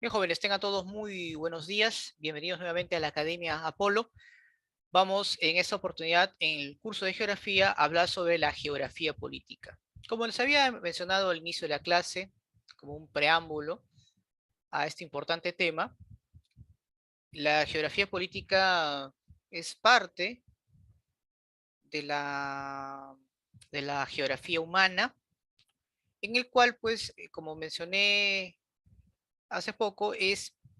Bien, jóvenes, tengan todos muy buenos días. Bienvenidos nuevamente a la Academia Apolo. Vamos en esta oportunidad, en el curso de geografía, a hablar sobre la geografía política. Como les había mencionado al inicio de la clase, como un preámbulo a este importante tema, la geografía política es parte de de la geografía humana, en el cual, pues, como mencioné hace poco,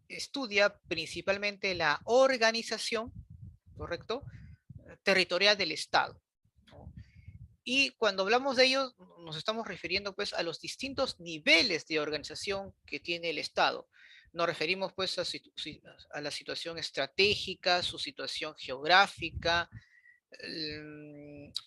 estudia principalmente la organización, ¿correcto?, territorial del Estado, ¿no? Y cuando hablamos de ello, nos estamos refiriendo pues a los distintos niveles de organización que tiene el Estado. Nos referimos pues a la situación estratégica, su situación geográfica,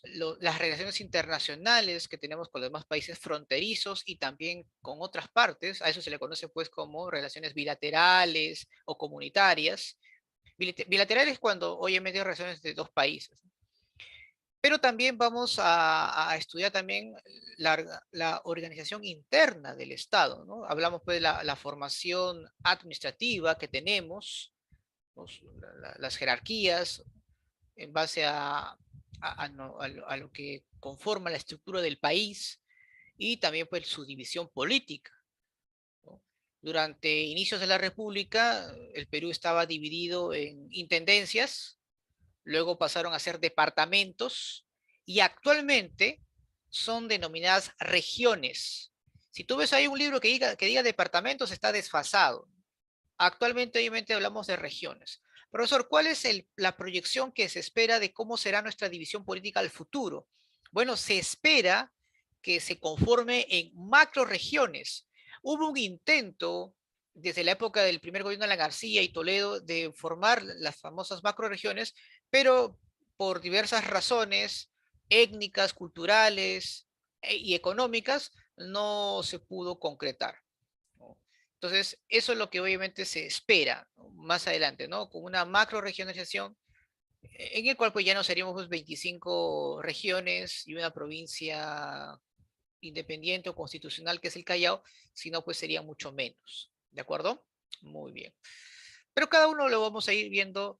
las relaciones internacionales que tenemos con los demás países fronterizos y también con otras partes. A eso se le conoce pues como relaciones bilaterales o comunitarias. Bilaterales cuando obviamente hay relaciones de dos países, ¿no? Pero también vamos a estudiar también la organización interna del Estado, ¿no? Hablamos pues de la formación administrativa que tenemos, las jerarquías en base a lo que conforma la estructura del país y también pues su división política, ¿no? Durante inicios de la República, el Perú estaba dividido en intendencias, luego pasaron a ser departamentos y actualmente son denominadas regiones. Si tú ves ahí un libro que diga departamentos, está desfasado. Actualmente, obviamente, hablamos de regiones. Profesor, ¿cuál es la proyección que se espera de cómo será nuestra división política al futuro? Bueno, se espera que se conforme en macroregiones. Hubo un intento desde la época del primer gobierno de la García y Toledo de formar las famosas macroregiones, pero por diversas razones étnicas, culturales y económicas no se pudo concretar, ¿no? Entonces, eso es lo que obviamente se espera, ¿no?, más adelante, ¿no? Con una macro regionalización, en el cual pues ya no seríamos pues, 25 regiones y una provincia independiente o constitucional que es el Callao, sino pues sería mucho menos. ¿De acuerdo? Muy bien. Pero cada uno lo vamos a ir viendo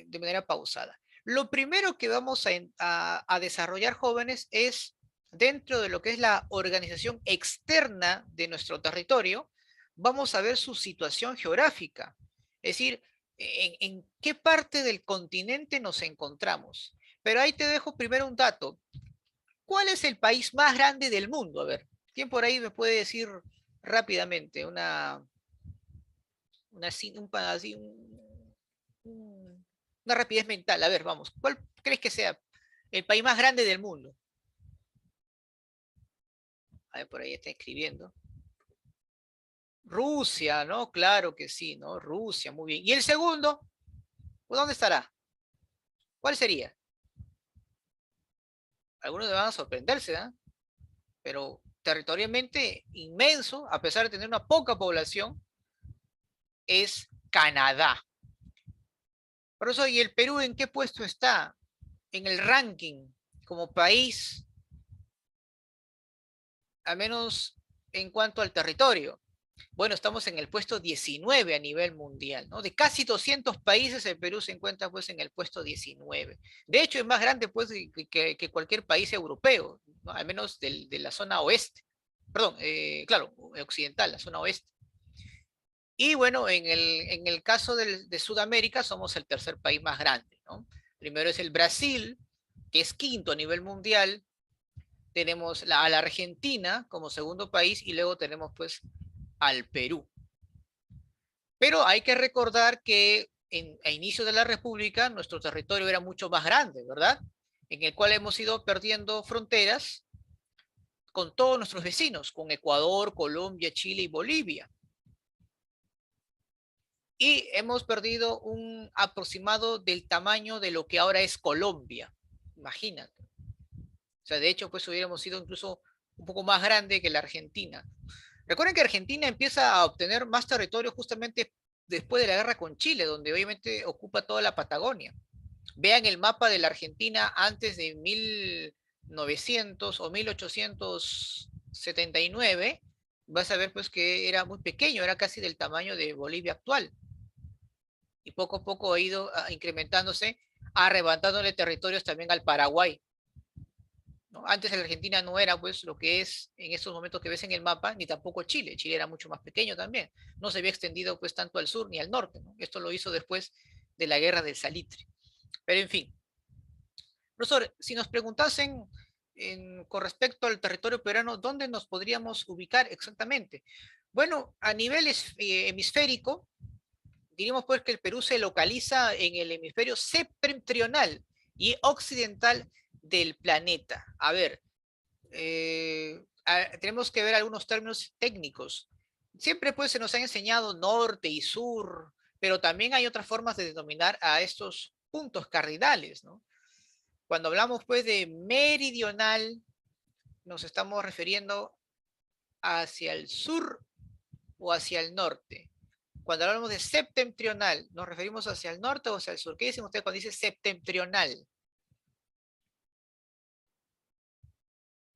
de manera pausada. Lo primero que vamos a desarrollar, jóvenes, es dentro de lo que es la organización externa de nuestro territorio, vamos a ver su situación geográfica. Es decir, en qué parte del continente nos encontramos. Pero ahí te dejo primero un dato. ¿Cuál es el país más grande del mundo? A ver, ¿quién por ahí me puede decir rápidamente así, una rapidez mental? A ver, vamos, ¿cuál crees que sea el país más grande del mundo? A ver, por ahí está escribiendo. Rusia, ¿no? Claro que sí, ¿no? Rusia, muy bien. ¿Y el segundo? ¿Dónde estará? ¿Cuál sería? Algunos me van a sorprenderse, ¿eh? Pero territorialmente inmenso, a pesar de tener una poca población, es Canadá. Por eso, ¿y el Perú en qué puesto está en el ranking como país, al menos en cuanto al territorio? Bueno, estamos en el puesto 19 a nivel mundial, ¿no? De casi 200 países, el Perú se encuentra pues en el puesto 19. De hecho, es más grande pues que cualquier país europeo, ¿no? Al menos de la zona oeste. Perdón, claro, occidental, la zona oeste. Y bueno, en el caso de Sudamérica somos el tercer país más grande, ¿no? Primero es el Brasil, que es quinto a nivel mundial. Tenemos a la Argentina como segundo país y luego tenemos pues al Perú. Pero hay que recordar que a inicio de la República nuestro territorio era mucho más grande, ¿verdad? En el cual hemos ido perdiendo fronteras con todos nuestros vecinos, con Ecuador, Colombia, Chile y Bolivia. Y hemos perdido un aproximado del tamaño de lo que ahora es Colombia. Imagínate. O sea, de hecho, pues hubiéramos sido incluso un poco más grande que la Argentina. Recuerden que Argentina empieza a obtener más territorio justamente después de la guerra con Chile, donde obviamente ocupa toda la Patagonia. Vean el mapa de la Argentina antes de 1900 o 1879, vas a ver pues que era muy pequeño, era casi del tamaño de Bolivia actual. Y poco a poco ha ido incrementándose, arrebatándole territorios también al Paraguay, ¿no? Antes la Argentina no era pues lo que es en estos momentos que ves en el mapa, ni tampoco Chile. Chile era mucho más pequeño también. No se había extendido pues tanto al sur ni al norte, ¿no? Esto lo hizo después de la guerra del Salitre. Pero en fin, profesor, si nos preguntasen con respecto al territorio peruano, ¿dónde nos podríamos ubicar exactamente? Bueno, a nivel hemisférico, diríamos pues que el Perú se localiza en el hemisferio septentrional y occidental del planeta. A ver, tenemos que ver algunos términos técnicos. Siempre pues se nos ha enseñado norte y sur, pero también hay otras formas de denominar a estos puntos cardinales, ¿no? Cuando hablamos pues de meridional, nos estamos refiriendo hacia el sur o hacia el norte. Cuando hablamos de septentrional, ¿nos referimos hacia el norte o hacia el sur? ¿Qué dicen ustedes cuando dice septentrional?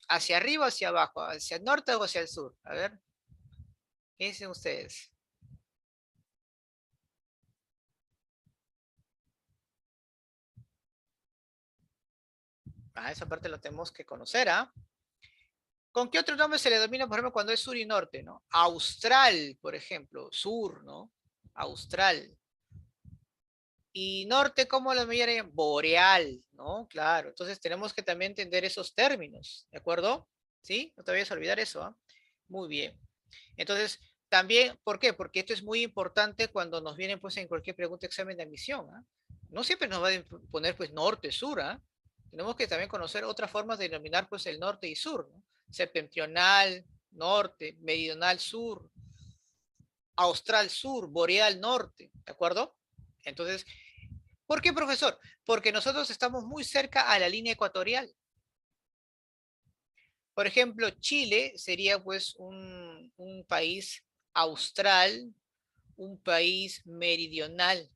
¿Hacia arriba o hacia abajo? ¿Hacia el norte o hacia el sur? A ver, ¿qué dicen ustedes? Esa parte lo tenemos que conocer, ¿ah? ¿Con qué otro nombre se le denomina, por ejemplo, cuando es sur y norte, ¿no? Austral, por ejemplo, sur, ¿no? Austral. Y norte, ¿cómo lo llamarían? Boreal, ¿no? Claro, entonces tenemos que también entender esos términos, ¿de acuerdo? ¿Sí? No te vayas a olvidar eso, ¿ah? Muy bien. Entonces, también, ¿por qué? Porque esto es muy importante cuando nos vienen, pues, en cualquier pregunta, examen de admisión, ¿ah? No siempre nos va a poner, pues, norte, sur, ¿ah? Tenemos que también conocer otras formas de denominar, pues, el norte y sur, ¿no? Septentrional, norte, meridional, sur, austral, sur, boreal, norte, ¿de acuerdo? Entonces, ¿por qué, profesor? Porque nosotros estamos muy cerca a la línea ecuatorial. Por ejemplo, Chile sería pues un país austral, un país meridional.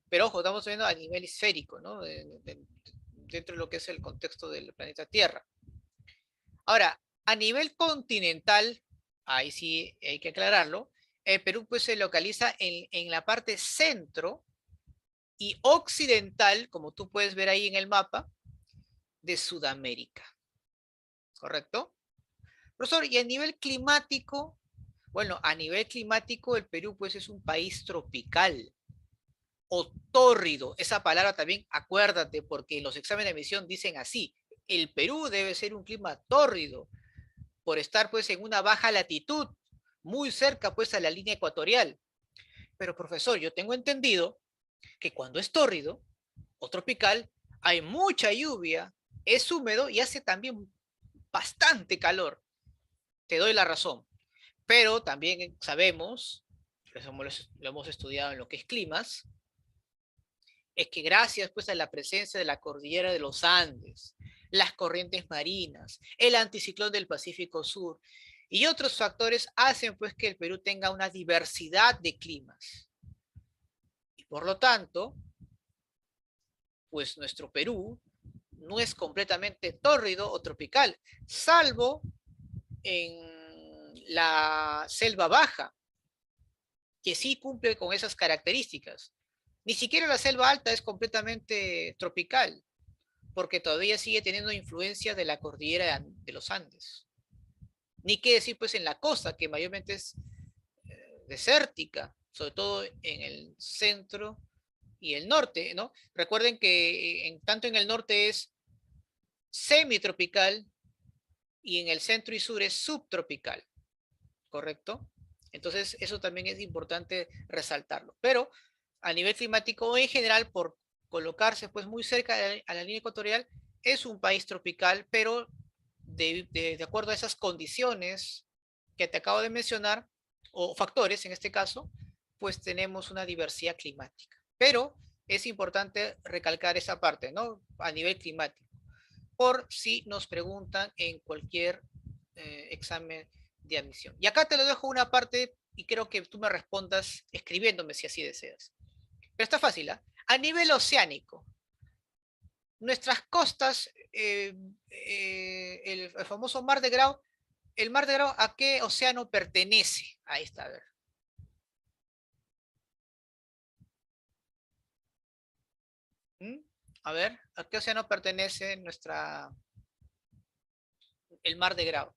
Pero ojo, estamos viendo a nivel esférico, ¿no? Dentro de lo que es el contexto del planeta Tierra. Ahora, a nivel continental, ahí sí hay que aclararlo, el Perú pues se localiza en la parte centro y occidental, como tú puedes ver ahí en el mapa, de Sudamérica, ¿correcto? Profesor, y a nivel climático, bueno, a nivel climático el Perú pues es un país tropical o tórrido. Esa palabra también acuérdate porque en los exámenes de admisión dicen así. El Perú debe ser un clima tórrido por estar pues en una baja latitud, muy cerca pues a la línea ecuatorial. Pero profesor, yo tengo entendido que cuando es tórrido o tropical hay mucha lluvia, es húmedo y hace también bastante calor. Te doy la razón. Pero también sabemos, lo hemos estudiado en lo que es climas, es que gracias pues a la presencia de la cordillera de los Andes, las corrientes marinas, el anticiclón del Pacífico Sur y otros factores hacen pues que el Perú tenga una diversidad de climas. Y por lo tanto, pues nuestro Perú no es completamente tórrido o tropical, salvo en la selva baja, que sí cumple con esas características. Ni siquiera la selva alta es completamente tropical, porque todavía sigue teniendo influencia de la cordillera de los Andes. Ni qué decir pues en la costa, que mayormente es desértica, sobre todo en el centro y el norte, ¿no? Recuerden que tanto en el norte es semitropical y en el centro y sur es subtropical, ¿correcto? Entonces, eso también es importante resaltarlo. Pero a nivel climático, en general, por colocarse pues muy cerca a la línea ecuatorial, es un país tropical, pero de acuerdo a esas condiciones que te acabo de mencionar, o factores en este caso, pues tenemos una diversidad climática. Pero es importante recalcar esa parte, ¿no? A nivel climático, por si nos preguntan en cualquier examen de admisión. Y acá te lo dejo una parte y creo que tú me respondas escribiéndome si así deseas. Pero está fácil, ¿eh? A nivel oceánico, nuestras costas, el famoso Mar de Grau, el Mar de Grau, ¿a qué océano pertenece? Ahí está, a ver. ¿Mm? A ver, ¿a qué océano pertenece el Mar de Grau?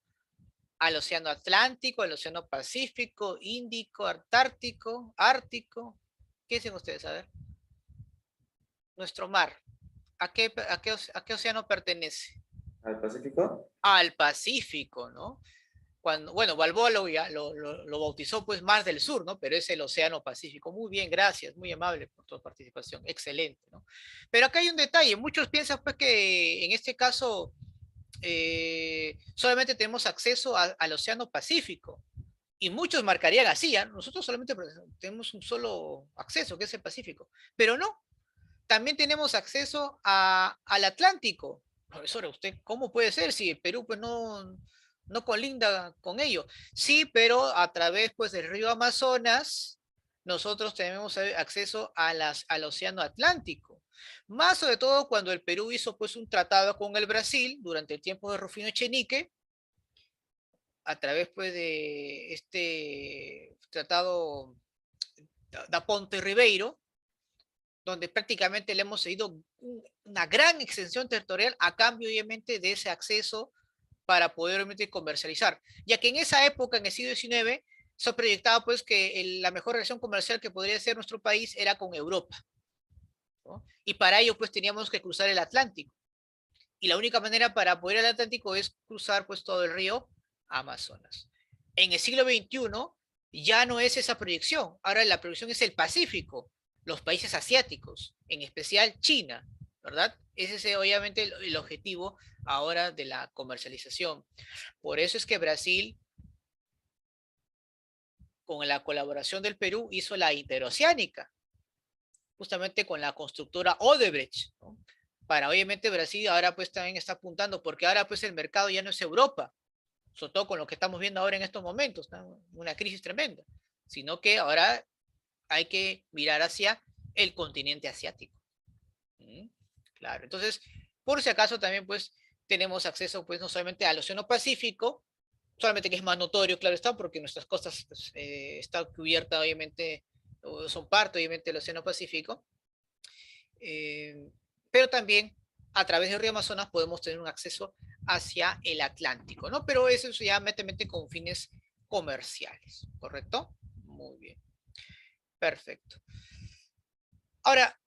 ¿Al océano Atlántico, al océano Pacífico, Índico, Antártico, Ártico? ¿Qué dicen ustedes? A ver. Nuestro mar. ¿A qué océano pertenece? ¿Al Pacífico? Al Pacífico, ¿no? Cuando, bueno, Balboa lo bautizó pues Mar del Sur, ¿no? Pero es el Océano Pacífico. Muy bien, gracias, muy amable por tu participación, excelente, ¿no? Pero acá hay un detalle, muchos piensan pues que en este caso solamente tenemos acceso al Océano Pacífico, y muchos marcarían así, ¿eh? Nosotros solamente tenemos un solo acceso, que es el Pacífico, pero no, también tenemos acceso al Atlántico. Profesora, ¿usted cómo puede ser si el Perú pues no colinda con ello? Sí, pero a través pues del río Amazonas nosotros tenemos acceso al océano Atlántico. Más sobre todo cuando el Perú hizo pues un tratado con el Brasil durante el tiempo de Rufino Echenique, a través pues de este tratado da Ponte Ribeiro, donde prácticamente le hemos cedido una gran extensión territorial a cambio, obviamente, de ese acceso para poder, obviamente, comercializar. Ya que en esa época, en el siglo XIX, se proyectaba pues que la mejor relación comercial que podría ser nuestro país era con Europa, ¿no? Y para ello pues teníamos que cruzar el Atlántico. Y la única manera para poder ir al Atlántico es cruzar pues todo el río Amazonas. En el siglo XXI ya no es esa proyección, ahora la proyección es el Pacífico, los países asiáticos, en especial China, ¿verdad? Ese es obviamente el objetivo ahora de la comercialización. Por eso es que Brasil, con la colaboración del Perú, hizo la interoceánica, justamente con la constructora Odebrecht, ¿no? Para obviamente Brasil ahora pues también está apuntando, porque ahora pues el mercado ya no es Europa, sobre todo con lo que estamos viendo ahora en estos momentos, ¿no? Una crisis tremenda, sino que ahora hay que mirar hacia el continente asiático. ¿Mm? Claro, entonces, por si acaso también pues tenemos acceso pues no solamente al Océano Pacífico, solamente que es más notorio, claro está, porque nuestras costas pues, está cubierta obviamente, son parte obviamente del Océano Pacífico, eh, pero también a través del río Amazonas podemos tener un acceso hacia el Atlántico, ¿no? Pero eso ya mete con fines comerciales, ¿correcto? Muy bien, perfecto. Ahora,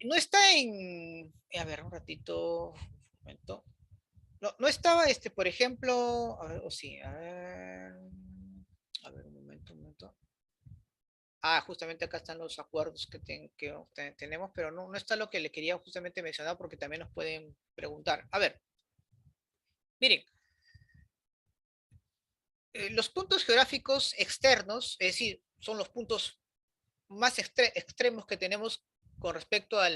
no está a ver, un ratito, un momento. No, no estaba, por ejemplo, a ver, o sí, un momento, un momento. Ah, justamente acá están los acuerdos que tenemos, pero no está lo que le quería justamente mencionar porque también nos pueden preguntar. A ver, miren, los puntos geográficos externos, es decir, son los puntos más extremos que tenemos con respecto a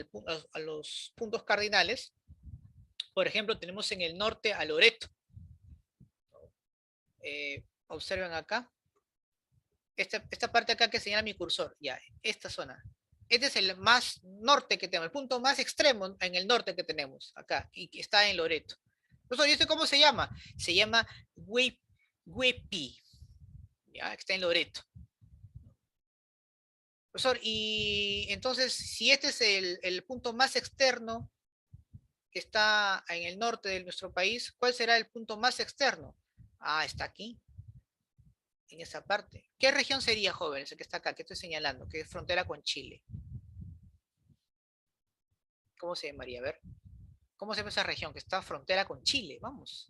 los puntos cardinales. Por ejemplo, tenemos en el norte a Loreto. Observen acá. Esta parte acá que señala mi cursor, ya, esta zona. Este es el más norte que tenemos, el punto más extremo en el norte que tenemos, acá, y que está en Loreto. Profesor, ¿y esto cómo se llama? Se llama Huepi, ya, que está en Loreto. Profesor, y entonces, si este es el punto más externo que está en el norte de nuestro país, ¿cuál será el punto más externo? Ah, está aquí, en esa parte. ¿Qué región sería, jóvenes, el que está acá, que estoy señalando, que es frontera con Chile? ¿Cómo se llamaría? A ver. ¿Cómo se llama esa región que está frontera con Chile? Vamos.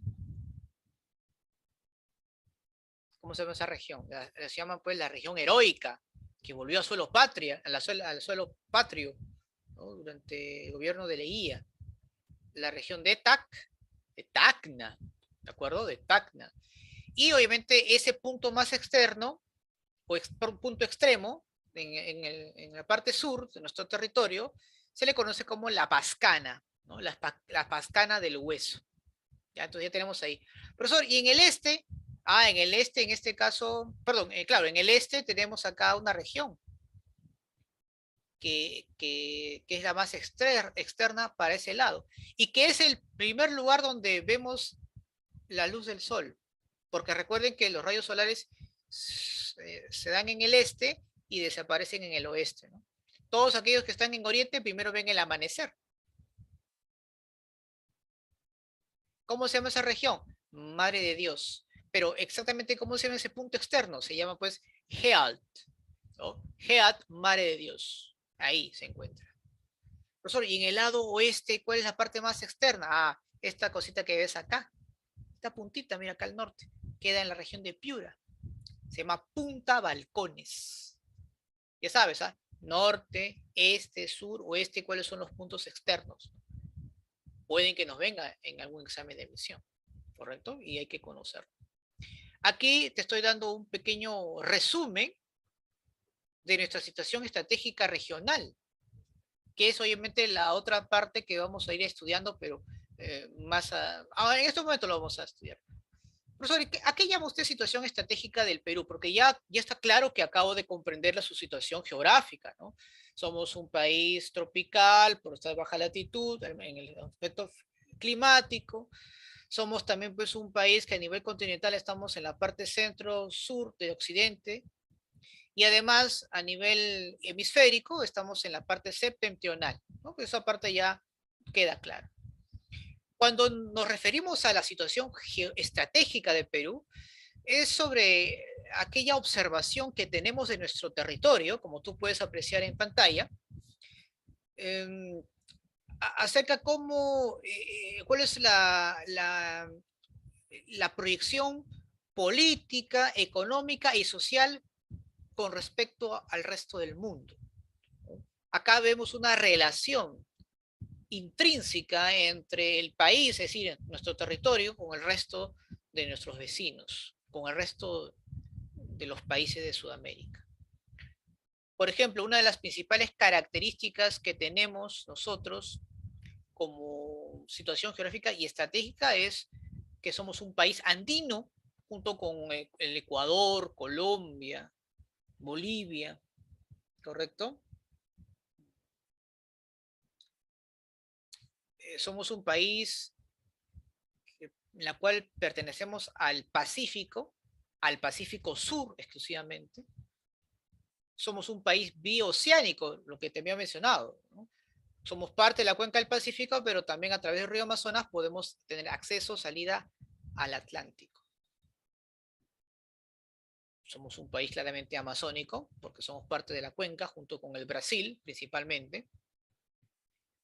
¿Cómo se llama esa región? Se llama pues la región heroica, que volvió a suelo patria, al suelo patrio, ¿no? Durante el gobierno de Leguía. La región de Tacna, ¿de acuerdo? De Tacna. Y obviamente ese punto más externo, o punto extremo, en la parte sur de nuestro territorio, se le conoce como la Pascana, ¿no? La Pascana del Hueso. Ya, entonces ya tenemos ahí. Profesor, y en el este, en el este, en este caso, perdón, claro, en el este tenemos acá una región que es la más externa para ese lado, y que es el primer lugar donde vemos La luz del sol, porque recuerden que los rayos solares se dan en el este y desaparecen en el oeste, ¿no? Todos aquellos que están en oriente primero ven el amanecer. ¿Cómo se llama esa región? Madre de Dios. Pero exactamente cómo se llama ese punto externo, se llama pues Healt, ¿no? Heat, Madre de Dios. Ahí se encuentra. Profesor, y en el lado oeste, ¿cuál es la parte más externa? Ah, esta cosita que ves acá, esta puntita, mira acá al norte, queda en la región de Piura. Se llama Punta Balcones. Ya sabes, ¿ah? Norte, este, sur, oeste, ¿cuáles son los puntos externos? Pueden que nos venga en algún examen de emisión, ¿correcto? Y hay que conocerlo. Aquí te estoy dando un pequeño resumen de nuestra situación estratégica regional, que es obviamente la otra parte que vamos a ir estudiando, pero en este momento lo vamos a estudiar. Profesor, ¿a qué llama usted situación estratégica del Perú? Porque ya está claro que acabo de comprender su situación geográfica, ¿no? Somos un país tropical, por estar de baja latitud, en el aspecto climático. Somos también pues un país que a nivel continental estamos en la parte centro-sur de Occidente, y además a nivel hemisférico estamos en la parte septentrional, ¿no? Esa parte ya queda clara. Cuando nos referimos a la situación estratégica de Perú, es sobre aquella observación que tenemos de nuestro territorio, como tú puedes apreciar en pantalla, eh, acerca cómo, cuál es la proyección política, económica y social con respecto al resto del mundo. Acá vemos una relación intrínseca entre el país, es decir, nuestro territorio, con el resto de nuestros vecinos, con el resto de los países de Sudamérica. Por ejemplo, una de las principales características que tenemos nosotros como situación geográfica y estratégica es que somos un país andino junto con el Ecuador, Colombia, Bolivia, ¿correcto? Somos un país en la cual pertenecemos al Pacífico Sur exclusivamente. Somos un país bioceánico, lo que te había mencionado, ¿no? Somos parte de la cuenca del Pacífico, pero también a través del río Amazonas podemos tener acceso, salida al Atlántico. Somos un país claramente amazónico, porque somos parte de la cuenca, junto con el Brasil principalmente.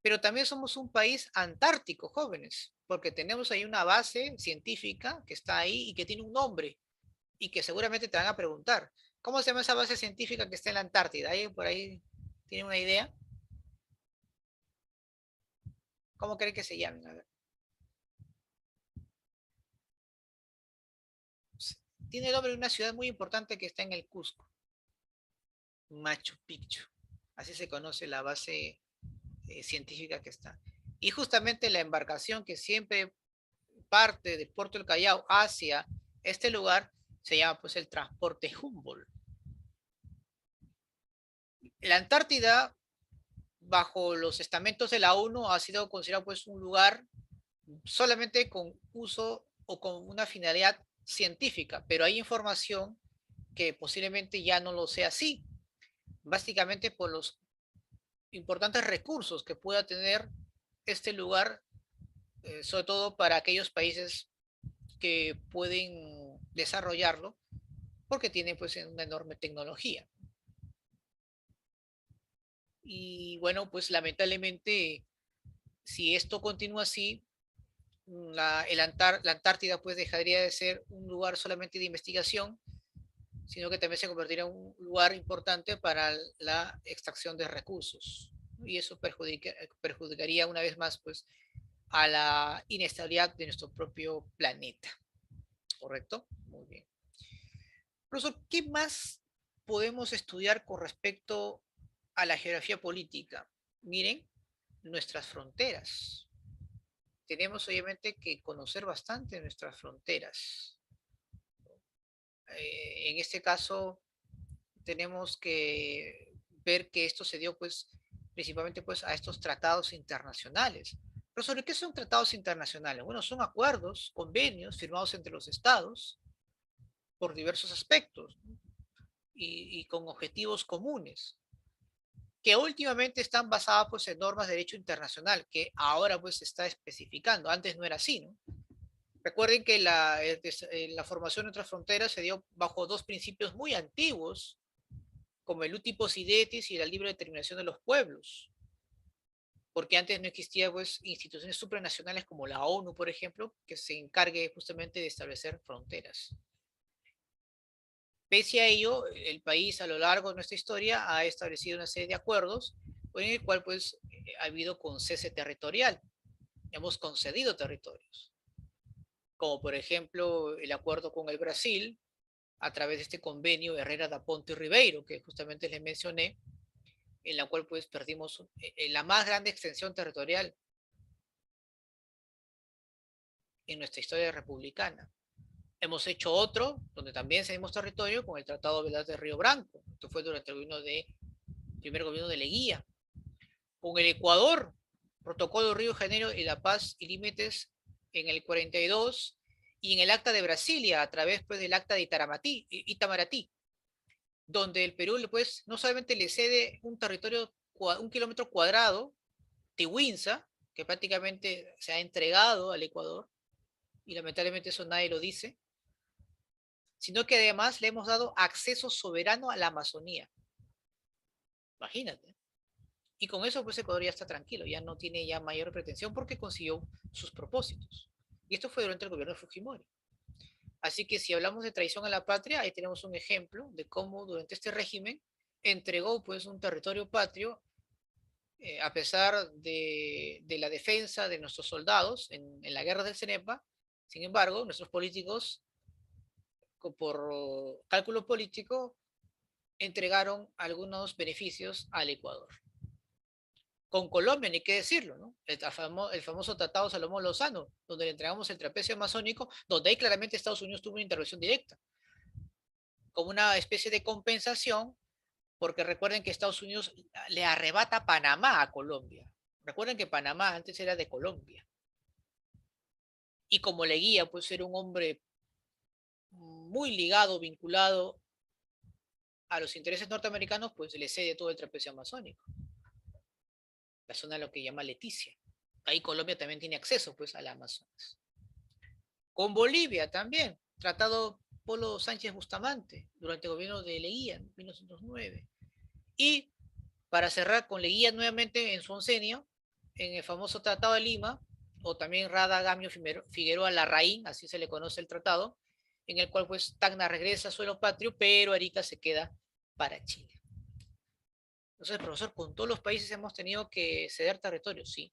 Pero también somos un país antártico, jóvenes, porque tenemos ahí una base científica que está ahí y que tiene un nombre, y que seguramente te van a preguntar, ¿cómo se llama esa base científica que está en la Antártida? ¿Alguien por ahí tiene una idea? ¿Cómo creen que se llamen? A ver. Tiene el nombre de una ciudad muy importante que está en el Cusco, Machu Picchu. Así se conoce la base científica que está. Y justamente la embarcación que siempre parte del puerto del Callao hacia este lugar se llama pues el transporte Humboldt. La Antártida, bajo los estamentos de la ONU, ha sido considerado pues un lugar solamente con uso o con una finalidad científica, pero hay información que posiblemente ya no lo sea así, básicamente por los importantes recursos que pueda tener este lugar, sobre todo para aquellos países que pueden desarrollarlo, porque tienen pues una enorme tecnología. Y bueno, pues lamentablemente, si esto continúa así, la Antártida pues dejaría de ser un lugar solamente de investigación, sino que también se convertiría en un lugar importante para la extracción de recursos. Y eso perjudicaría una vez más pues a la inestabilidad de nuestro propio planeta. ¿Correcto? Muy bien. Profesor, ¿qué más podemos estudiar con respecto a la geografía política? Miren, nuestras fronteras. Tenemos obviamente que conocer bastante nuestras fronteras. En este caso, tenemos que ver que esto se dio pues principalmente pues a estos tratados internacionales. Profesor, ¿qué son tratados internacionales? Bueno, son acuerdos, convenios firmados entre los estados por diversos aspectos, ¿no? Y con objetivos comunes, que últimamente están basadas pues, en normas de derecho internacional, que ahora pues se está especificando. Antes no era así, ¿no? Recuerden que la formación de nuestras fronteras se dio bajo dos principios muy antiguos, como el uti possidetis y la libre determinación de los pueblos, porque antes no existía pues, instituciones supranacionales como la ONU, por ejemplo, que se encargue justamente de establecer fronteras. Pese a ello, el país a lo largo de nuestra historia ha establecido una serie de acuerdos en el cual pues, ha habido concese territorial. Hemos concedido territorios, como por ejemplo el acuerdo con el Brasil a través de este convenio Herrera da Ponte y Ribeiro, que justamente les mencioné, en la cual pues perdimos la más grande extensión territorial en nuestra historia republicana. Hemos hecho otro, donde también cedimos territorio, con el Tratado de Río Branco. Esto fue durante el primer gobierno de Leguía. Con el Ecuador, Protocolo Río de Janeiro y La Paz y Límites en el 42, y en el Acta de Brasilia, a través pues, del Acta de Itamaraty, donde el Perú pues, no solamente le cede un territorio, 1 kilómetro cuadrado, Tihuinza, que prácticamente se ha entregado al Ecuador, y lamentablemente eso nadie lo dice, sino que además le hemos dado acceso soberano a la Amazonía. Imagínate. Y con eso, pues Ecuador ya está tranquilo, ya no tiene ya mayor pretensión porque consiguió sus propósitos. Y esto fue durante el gobierno de Fujimori. Así que si hablamos de traición a la patria, ahí tenemos un ejemplo de cómo durante este régimen entregó pues un territorio patrio a pesar de la defensa de nuestros soldados en la guerra del Cenepa. Sin embargo, nuestros políticos, por cálculo político, entregaron algunos beneficios al Ecuador. Con Colombia, ni qué decirlo, ¿no? El famoso Tratado Salomón-Lozano, donde le entregamos el trapecio amazónico, donde ahí claramente Estados Unidos tuvo una intervención directa, como una especie de compensación, porque recuerden que Estados Unidos le arrebata Panamá a Colombia. Recuerden que Panamá antes era de Colombia. Y como Leguía, pues era un hombre muy ligado, vinculado a los intereses norteamericanos, pues le cede todo el trapecio amazónico, la zona de lo que llama Leticia. Ahí Colombia también tiene acceso pues al Amazonas. Con Bolivia también, tratado Polo Sánchez Bustamante durante el gobierno de Leguía en 1909. Y para cerrar con Leguía nuevamente en su oncenio, en el famoso Tratado de Lima, o también Rada Gamio Figueroa Larraín, así se le conoce el tratado, en el cual pues Tacna regresa a suelo patrio, pero Arica se queda para Chile. Entonces, profesor, con todos los países hemos tenido que ceder territorio, sí.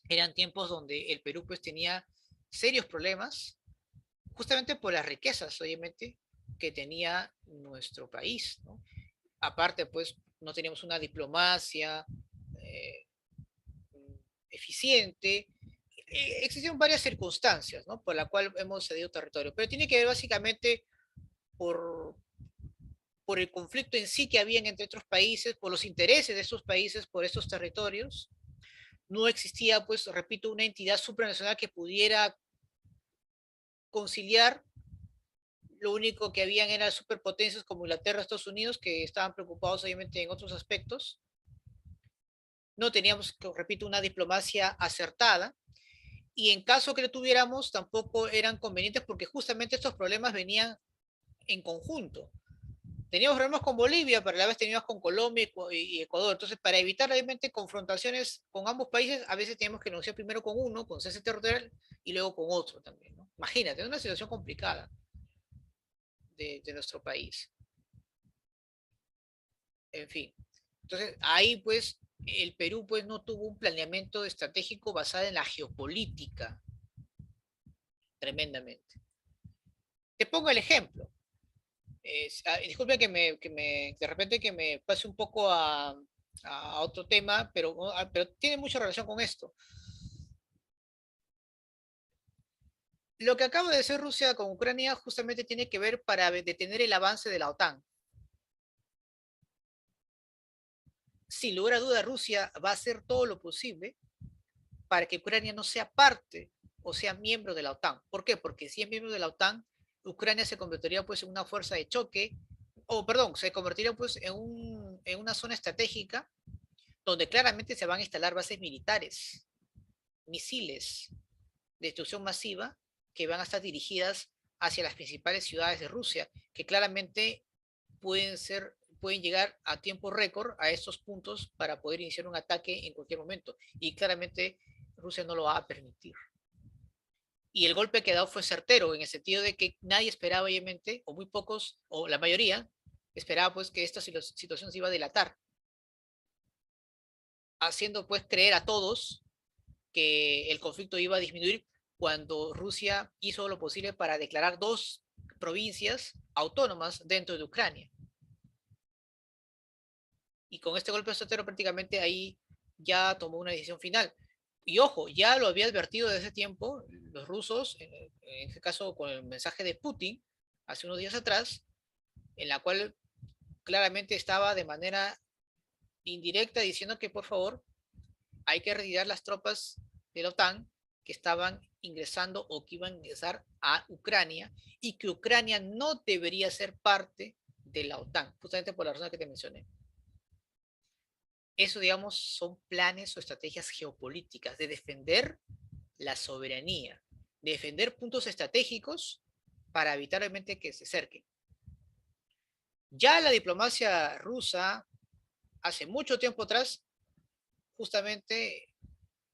Eran tiempos donde el Perú pues tenía serios problemas, justamente por las riquezas, obviamente, que tenía nuestro país, ¿no? Aparte, pues, no teníamos una diplomacia eh, eficiente. Existieron varias circunstancias, ¿no? Por la cual hemos cedido territorio, pero tiene que ver básicamente por, por el conflicto en sí que habían entre otros países, por los intereses de esos países, por estos territorios. No existía, pues, repito, una entidad supranacional que pudiera conciliar. Lo único que habían eran superpotencias como Inglaterra, Estados Unidos, que estaban preocupados obviamente en otros aspectos. No teníamos, repito, una diplomacia acertada. Y en caso que lo tuviéramos, tampoco eran convenientes porque justamente estos problemas venían en conjunto. Teníamos problemas con Bolivia, pero a la vez teníamos con Colombia y Ecuador. Entonces, para evitar obviamente confrontaciones con ambos países, a veces teníamos que negociar primero con uno, con cese territorial, y luego con otro también, ¿no? Imagínate, es una situación complicada de nuestro país. En fin. Entonces, ahí pues el Perú pues no tuvo un planeamiento estratégico basado en la geopolítica, tremendamente. Te pongo el ejemplo. Disculpe de repente que me pase un poco a otro tema, pero tiene mucha relación con esto. Lo que acaba de hacer Rusia con Ucrania justamente tiene que ver para detener el avance de la OTAN. Sin lugar a duda, Rusia va a hacer todo lo posible para que Ucrania no sea parte o sea miembro de la OTAN. ¿Por qué? Porque si es miembro de la OTAN, Ucrania se convertiría pues en una fuerza de choque, o perdón, se convertiría pues en una zona estratégica donde claramente se van a instalar bases militares, misiles de destrucción masiva que van a estar dirigidas hacia las principales ciudades de Rusia, que claramente pueden llegar a tiempo récord a estos puntos para poder iniciar un ataque en cualquier momento. Y claramente Rusia no lo va a permitir. Y el golpe que ha dado fue certero, en el sentido de que nadie esperaba, obviamente, o muy pocos, o la mayoría, esperaba pues que esta situación se iba a delatar, haciendo pues creer a todos que el conflicto iba a disminuir cuando Rusia hizo lo posible para declarar dos provincias autónomas dentro de Ucrania. Y con este golpe certero prácticamente ahí ya tomó una decisión final. Y ojo, ya lo había advertido desde ese tiempo los rusos, en este caso con el mensaje de Putin, hace unos días atrás, en la cual claramente estaba de manera indirecta diciendo que por favor hay que retirar las tropas de la OTAN que estaban ingresando o que iban a ingresar a Ucrania y que Ucrania no debería ser parte de la OTAN, justamente por la razón que te mencioné. Eso, digamos, son planes o estrategias geopolíticas de defender la soberanía, de defender puntos estratégicos para evitar realmente que se acerquen. Ya la diplomacia rusa, hace mucho tiempo atrás, justamente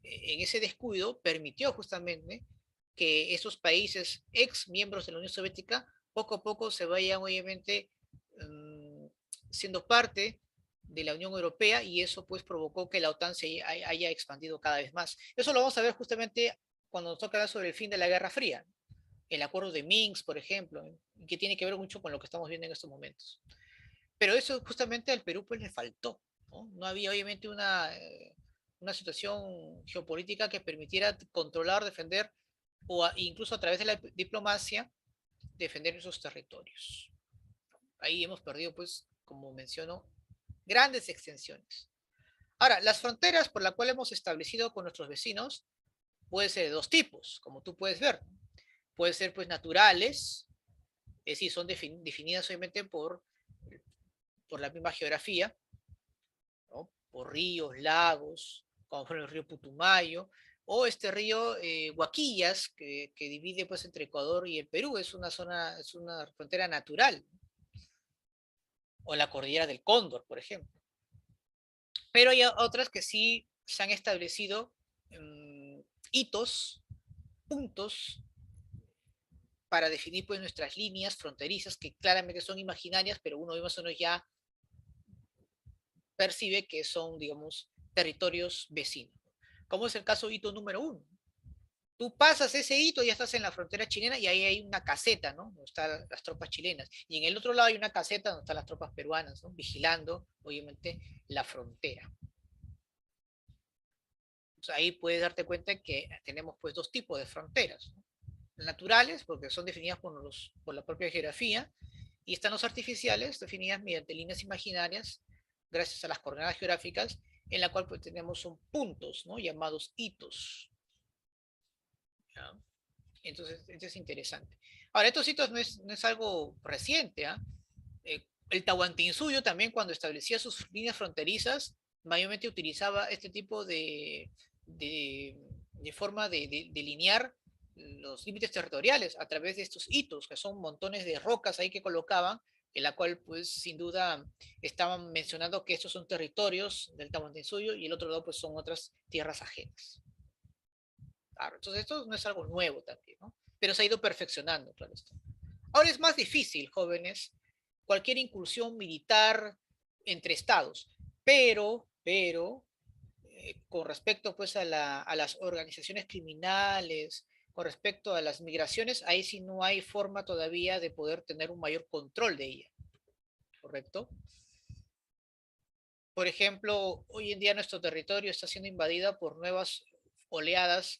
en ese descuido, permitió justamente que esos países ex miembros de la Unión Soviética poco a poco se vayan obviamente siendo parte de la Unión Europea y eso pues provocó que la OTAN se haya expandido cada vez más. Eso lo vamos a ver justamente cuando nos toca hablar sobre el fin de la Guerra Fría, el acuerdo de Minsk, por ejemplo, que tiene que ver mucho con lo que estamos viendo en estos momentos. Pero eso justamente al Perú pues le faltó, ¿no? No había obviamente una situación geopolítica que permitiera controlar, defender o incluso a través de la diplomacia defender esos territorios. Ahí hemos perdido pues, como menciono, grandes extensiones. Ahora, las fronteras por las cuales hemos establecido con nuestros vecinos pueden ser de dos tipos, como tú puedes ver. Pueden ser pues naturales, es decir, son definidas obviamente por la misma geografía, ¿no? Por ríos, lagos, como por el río Putumayo, o este río Huaquillas, que divide pues entre Ecuador y el Perú, es una zona, es una frontera natural, o la cordillera del Cóndor, por ejemplo. Pero hay otras que sí se han establecido hitos, puntos, para definir pues nuestras líneas fronterizas, que claramente son imaginarias, pero uno más o menos ya percibe que son, digamos, territorios vecinos. Como es el caso hito número 1. Tú pasas ese hito y ya estás en la frontera chilena y ahí hay una caseta, ¿no? Donde están las tropas chilenas. Y en el otro lado hay una caseta donde están las tropas peruanas, ¿no? Vigilando, obviamente, la frontera. Entonces, ahí puedes darte cuenta que tenemos pues dos tipos de fronteras, ¿no? Naturales, porque son definidas por la propia geografía, y están los artificiales, definidas mediante líneas imaginarias, gracias a las coordenadas geográficas, en la cual pues, tenemos son puntos, ¿no? Llamados hitos. ¿Ya? Entonces, esto es interesante. Ahora, estos hitos no es algo reciente. ¿Ah? El Tahuantinsuyo también, cuando establecía sus líneas fronterizas, mayormente utilizaba este tipo de, de forma de delinear los límites territoriales a través de estos hitos, que son montones de rocas ahí que colocaban, en la cual, pues, sin duda, estaban mencionando que estos son territorios del Tahuantinsuyo y el otro lado, pues, son otras tierras ajenas. Claro, entonces esto no es algo nuevo también, ¿no? Pero se ha ido perfeccionando, claro está. Ahora es más difícil, jóvenes, cualquier incursión militar entre estados, pero con respecto pues a las organizaciones criminales, con respecto a las migraciones, ahí sí no hay forma todavía de poder tener un mayor control de ella, ¿correcto? Por ejemplo, hoy en día nuestro territorio está siendo invadido por nuevas oleadas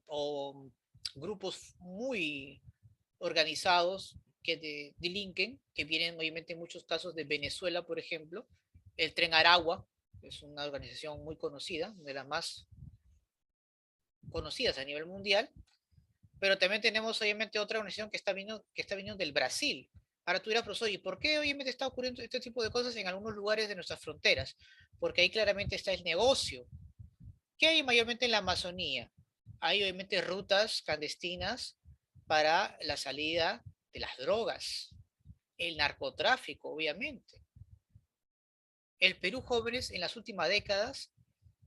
o grupos muy organizados que delinquen, que vienen obviamente en muchos casos de Venezuela, por ejemplo. El Tren Aragua es una organización muy conocida, de las más conocidas a nivel mundial, pero también tenemos obviamente otra organización que está viniendo del Brasil. Ahora tú dirás, profesor, ¿y por qué obviamente está ocurriendo este tipo de cosas en algunos lugares de nuestras fronteras? Porque ahí claramente está el negocio. ¿Qué hay mayormente en la Amazonía? Hay obviamente rutas clandestinas para la salida de las drogas, el narcotráfico, obviamente. El Perú, jóvenes, en las últimas décadas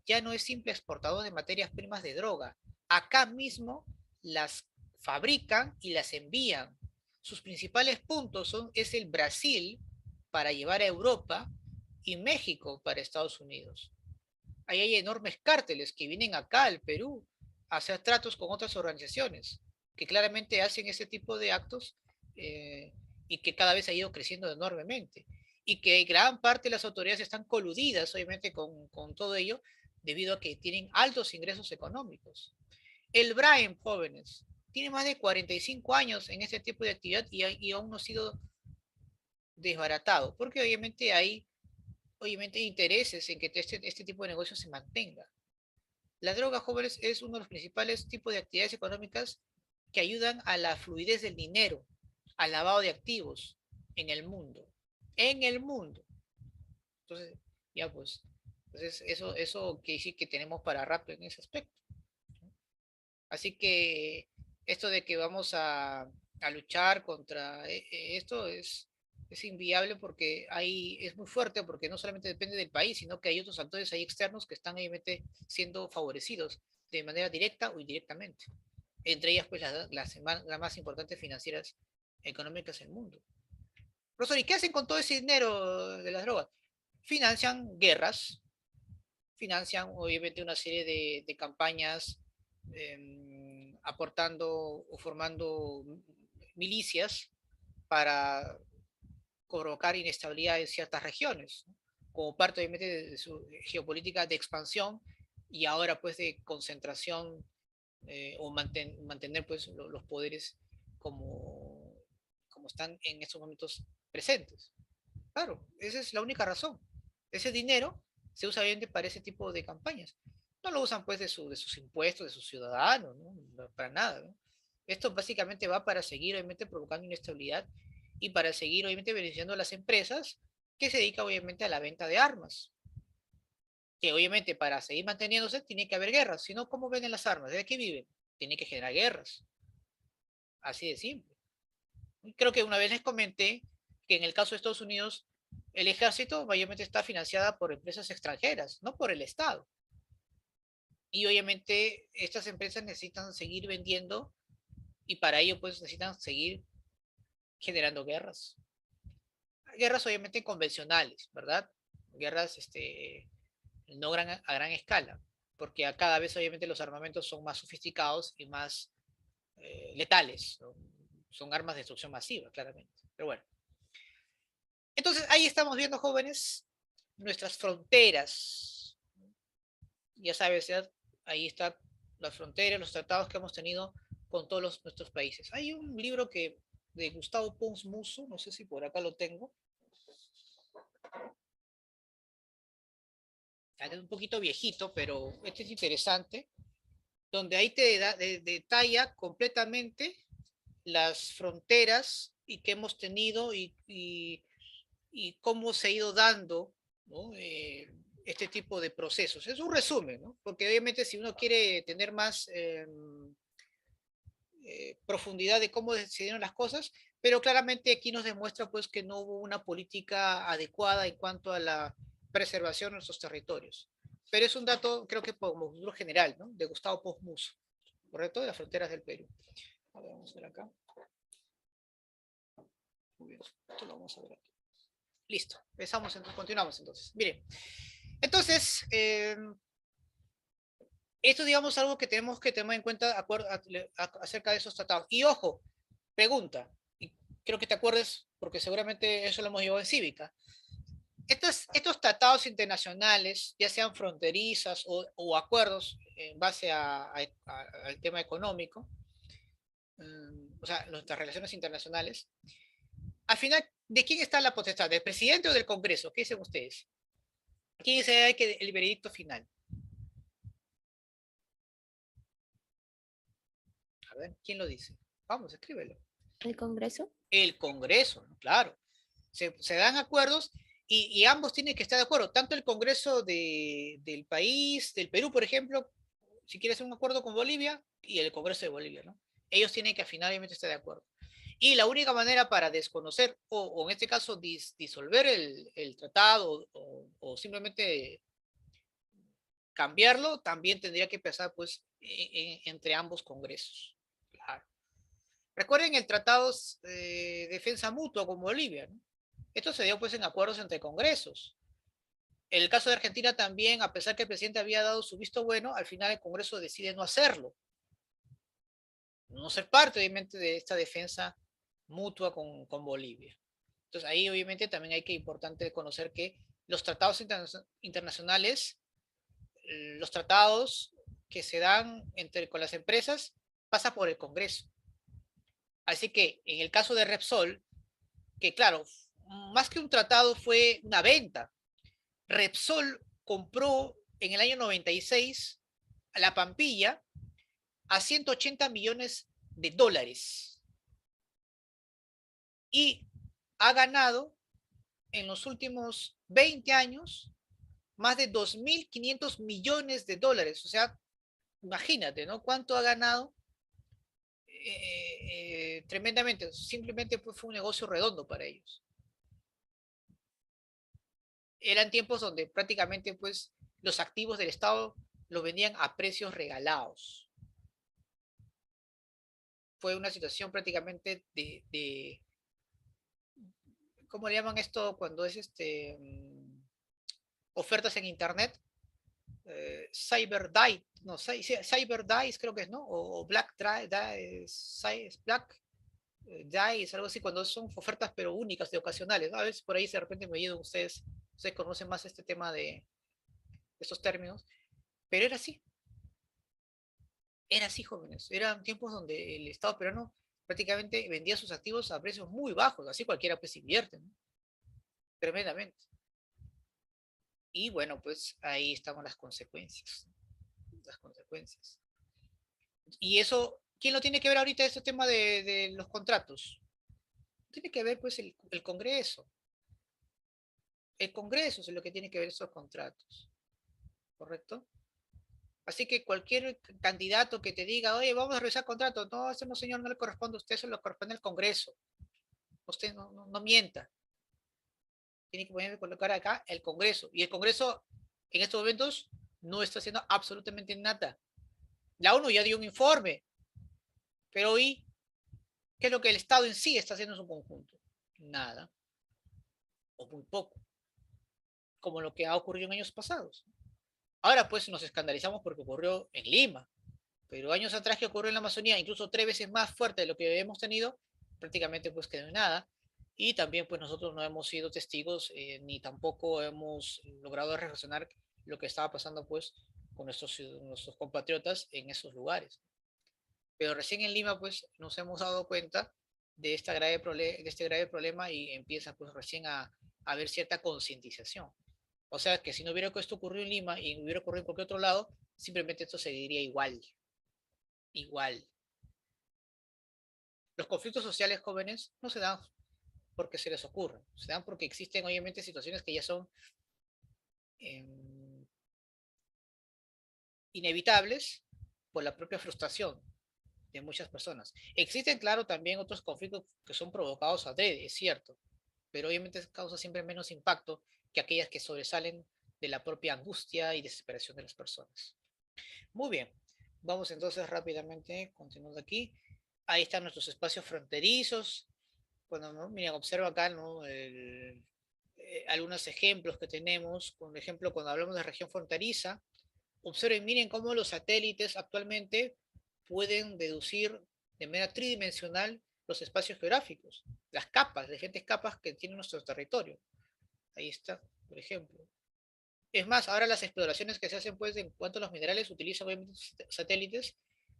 ya no es simple exportador de materias primas de droga. Acá mismo las fabrican y las envían. Sus principales puntos es el Brasil para llevar a Europa y México para Estados Unidos. Ahí hay enormes cárteles que vienen acá al Perú a hacer tratos con otras organizaciones que claramente hacen ese tipo de actos eh, y que cada vez ha ido creciendo enormemente. Y que gran parte de las autoridades están coludidas, obviamente, con todo ello, debido a que tienen altos ingresos económicos. El Brain, jóvenes, tiene más de 45 años en este tipo de actividad y aún no ha sido desbaratado, porque obviamente hay intereses en que este tipo de negocio se mantenga. La droga, jóvenes, es uno de los principales tipos de actividades económicas que ayudan a la fluidez del dinero, al lavado de activos en el mundo. En el mundo. Entonces, ya pues, entonces eso quiere decir que tenemos para rato en ese aspecto. Así que esto de que vamos a luchar contra esto es inviable porque es muy fuerte porque no solamente depende del país, sino que hay otros actores ahí externos que están obviamente siendo favorecidos de manera directa o indirectamente. Entre ellas, pues, las más importantes financieras económicas del mundo. Profesor, ¿y qué hacen con todo ese dinero de las drogas? Financian guerras, financian obviamente una serie de campañas aportando o formando milicias para provocar inestabilidad en ciertas regiones, ¿no? Como parte obviamente de su geopolítica de expansión y ahora pues de concentración o mantener pues los poderes como, como están en estos momentos presentes. Claro, esa es la única razón. Ese dinero se usa obviamente para ese tipo de campañas. No lo usan pues de sus impuestos, de sus ciudadanos, ¿no? No, para nada, ¿no? Esto básicamente va para seguir obviamente provocando inestabilidad y para seguir obviamente beneficiando a las empresas que se dedican obviamente a la venta de armas. Que obviamente para seguir manteniéndose tiene que haber guerras. Si no, ¿cómo venden las armas? ¿De qué viven? Tiene que generar guerras. Así de simple. Creo que una vez les comenté que en el caso de Estados Unidos, el ejército mayormente está financiada por empresas extranjeras, no por el Estado. Y obviamente estas empresas necesitan seguir vendiendo y para ello pues necesitan seguir generando guerras. Guerras obviamente convencionales, ¿verdad? Guerras no a gran escala, porque a cada vez obviamente los armamentos son más sofisticados y más letales, ¿no? Son armas de destrucción masiva, claramente. Pero bueno. Entonces, ahí estamos viendo, jóvenes, nuestras fronteras. Ya sabes, ya, ahí están las fronteras, los tratados que hemos tenido con todos nuestros países. Hay un libro de Gustavo Pons Musso, no sé si por acá lo tengo, es un poquito viejito, pero este es interesante, donde ahí detalla completamente las fronteras y que hemos tenido y cómo se ha ido dando, ¿no? Este tipo de procesos. Es un resumen, ¿no? Porque obviamente si uno quiere tener más profundidad de cómo se dieron las cosas, pero claramente aquí nos demuestra pues que no hubo una política adecuada en cuanto a la preservación de nuestros territorios. Pero es un dato, creo que como futuro general, ¿no? De Gustavo Pons-Musso, ¿correcto? De las fronteras del Perú. A ver, vamos a ver acá. Muy bien, esto lo vamos a ver aquí. Listo, empezamos, continuamos entonces. Miren, entonces, esto digamos algo que tenemos que tener en cuenta acerca de esos tratados. Y ojo, pregunta, y creo que te acuerdes, porque seguramente eso lo hemos llevado en cívica. Estos tratados internacionales, ya sean fronterizas o acuerdos en base al tema económico, o sea, nuestras relaciones internacionales, al final, ¿de quién está la potestad? ¿Del presidente o del Congreso? ¿Qué dicen ustedes? ¿Quién es el veredicto final? A ver, ¿quién lo dice? Vamos, escríbelo. ¿El Congreso? El Congreso, ¿no? Claro. Se dan acuerdos y ambos tienen que estar de acuerdo, tanto el Congreso del país, del Perú, por ejemplo, si quiere hacer un acuerdo con Bolivia, y el Congreso de Bolivia, ¿no? Ellos tienen que finalmente estar de acuerdo. Y la única manera para desconocer, o en este caso disolver el tratado, simplemente cambiarlo, también tendría que pasar pues entre ambos congresos. Claro. Recuerden el tratado de defensa mutua con Bolivia, ¿no? Esto se dio pues en acuerdos entre congresos. En el caso de Argentina también, a pesar que el presidente había dado su visto bueno, al final el Congreso decide no hacerlo, no ser parte obviamente de esta defensa mutua con Bolivia. Entonces ahí obviamente también hay que importante conocer que los tratados internacionales, los tratados que se dan con las empresas, pasa por el Congreso. Así que en el caso de Repsol, que claro, más que un tratado fue una venta. Repsol compró en el año 96 a la Pampilla a 180 millones de dólares y ha ganado en los últimos 20 años más de 2.500 millones de dólares. O sea, imagínate, ¿no? ¿Cuánto ha ganado? Tremendamente. Simplemente pues, fue un negocio redondo para ellos. Eran tiempos donde prácticamente pues, los activos del Estado los vendían a precios regalados. Fue una situación prácticamente ¿cómo le llaman esto cuando es ofertas en internet? Cyber Die, no, Cyber Dice creo que es, ¿no? O Black Black Dice, algo así, cuando son ofertas pero únicas y ocasionales, ¿no? A veces por ahí de repente me ayudan ustedes conocen más este tema de estos términos, pero era así, jóvenes, eran tiempos donde el Estado peruano prácticamente vendía sus activos a precios muy bajos, así cualquiera pues invierte, ¿no? Tremendamente. Y bueno, pues ahí estamos las consecuencias. Las consecuencias. Y eso, ¿quién lo tiene que ver ahorita este tema de los contratos? Tiene que ver pues el Congreso. El Congreso es lo que tiene que ver esos contratos, ¿correcto? Así que cualquier candidato que te diga, oye, vamos a revisar contratos, no, eso no, señor, no le corresponde a usted, eso le corresponde al Congreso. Usted no mienta. Tiene que ponerme colocar acá el Congreso. Y el Congreso, en estos momentos, no está haciendo absolutamente nada. La ONU ya dio un informe, pero hoy, ¿qué es lo que el Estado en sí está haciendo en su conjunto? Nada, o muy poco, como lo que ha ocurrido en años pasados. Ahora pues nos escandalizamos porque ocurrió en Lima, pero años atrás que ocurrió en la Amazonía, incluso 3 veces más fuerte de lo que hemos tenido, prácticamente pues quedó en nada. Y también pues nosotros no hemos sido testigos ni tampoco hemos logrado reflexionar lo que estaba pasando pues con nuestros compatriotas en esos lugares. Pero recién en Lima pues nos hemos dado cuenta de, de este grave problema y empieza pues recién a haber cierta concientización. O sea que si no hubiera esto ocurrido en Lima y hubiera ocurrido en cualquier otro lado, simplemente esto seguiría igual, igual. Los conflictos sociales jóvenes no se dan porque se les ocurre, se dan porque existen obviamente situaciones que ya son eh, inevitables por la propia frustración de muchas personas. Existen, claro, también otros conflictos que son provocados adrede, es cierto, pero obviamente causa siempre menos impacto que aquellas que sobresalen de la propia angustia y desesperación de las personas. Muy bien, vamos entonces rápidamente, continuando aquí. Ahí están nuestros espacios fronterizos. Bueno, ¿no? Miren, observa acá, ¿no? Algunos ejemplos que tenemos. Por ejemplo, cuando hablamos de región fronteriza, observen, miren cómo los satélites actualmente pueden deducir de manera tridimensional los espacios geográficos, las capas, diferentes capas que tiene nuestro territorio. Ahí está, por ejemplo. Es más, ahora las exploraciones que se hacen pues en cuanto a los minerales utilizan obviamente satélites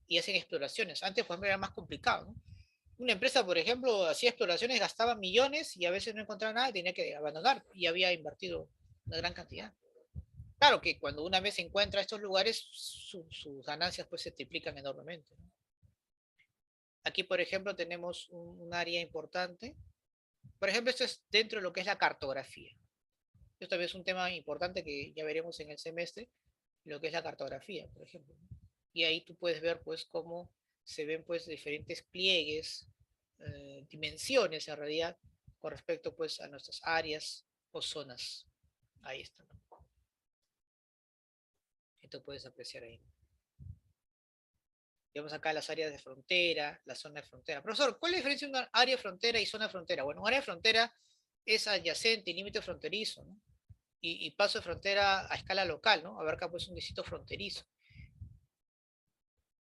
y hacen exploraciones. Antes, por ejemplo, era más complicado, ¿no? Una empresa, por ejemplo, hacía exploraciones, gastaba millones y a veces no encontraba nada y tenía que abandonar y había invertido una gran cantidad. Claro que cuando una vez se encuentra estos lugares, sus ganancias pues se triplican enormemente, ¿no? Aquí, por ejemplo, tenemos un área importante. Por ejemplo, esto es dentro de lo que es la cartografía. Esto también es un tema importante que ya veremos en el semestre, lo que es la cartografía, por ejemplo. Y ahí tú puedes ver, pues, cómo se ven, pues, diferentes pliegues, dimensiones, en realidad, con respecto, pues, a nuestras áreas o zonas. Ahí está, ¿no? Esto puedes apreciar ahí. Vemos acá las áreas de frontera, la zona de frontera. Profesor, ¿cuál es la diferencia entre una área de frontera y zona de frontera? Bueno, un área de frontera es adyacente y límite fronterizo, ¿no? Y paso de frontera a escala local, ¿no? Abarca pues un distrito fronterizo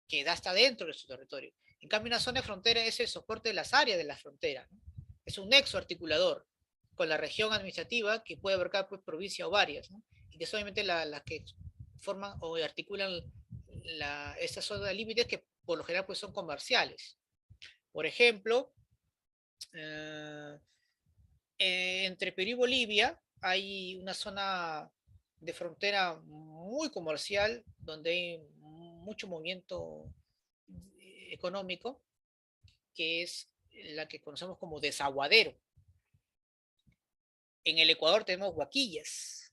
que da hasta dentro de su territorio. En cambio, una zona de frontera es el soporte de las áreas de la frontera, ¿no? Es un nexo articulador con la región administrativa que puede abarcar pues provincia o varias, ¿no? Y que son obviamente las que forman o articulan esta zona de límites que por lo general pues son comerciales. Por ejemplo, eh, entre Perú y Bolivia hay una zona de frontera muy comercial donde hay mucho movimiento económico, que es la que conocemos como desaguadero. En el Ecuador tenemos Huaquillas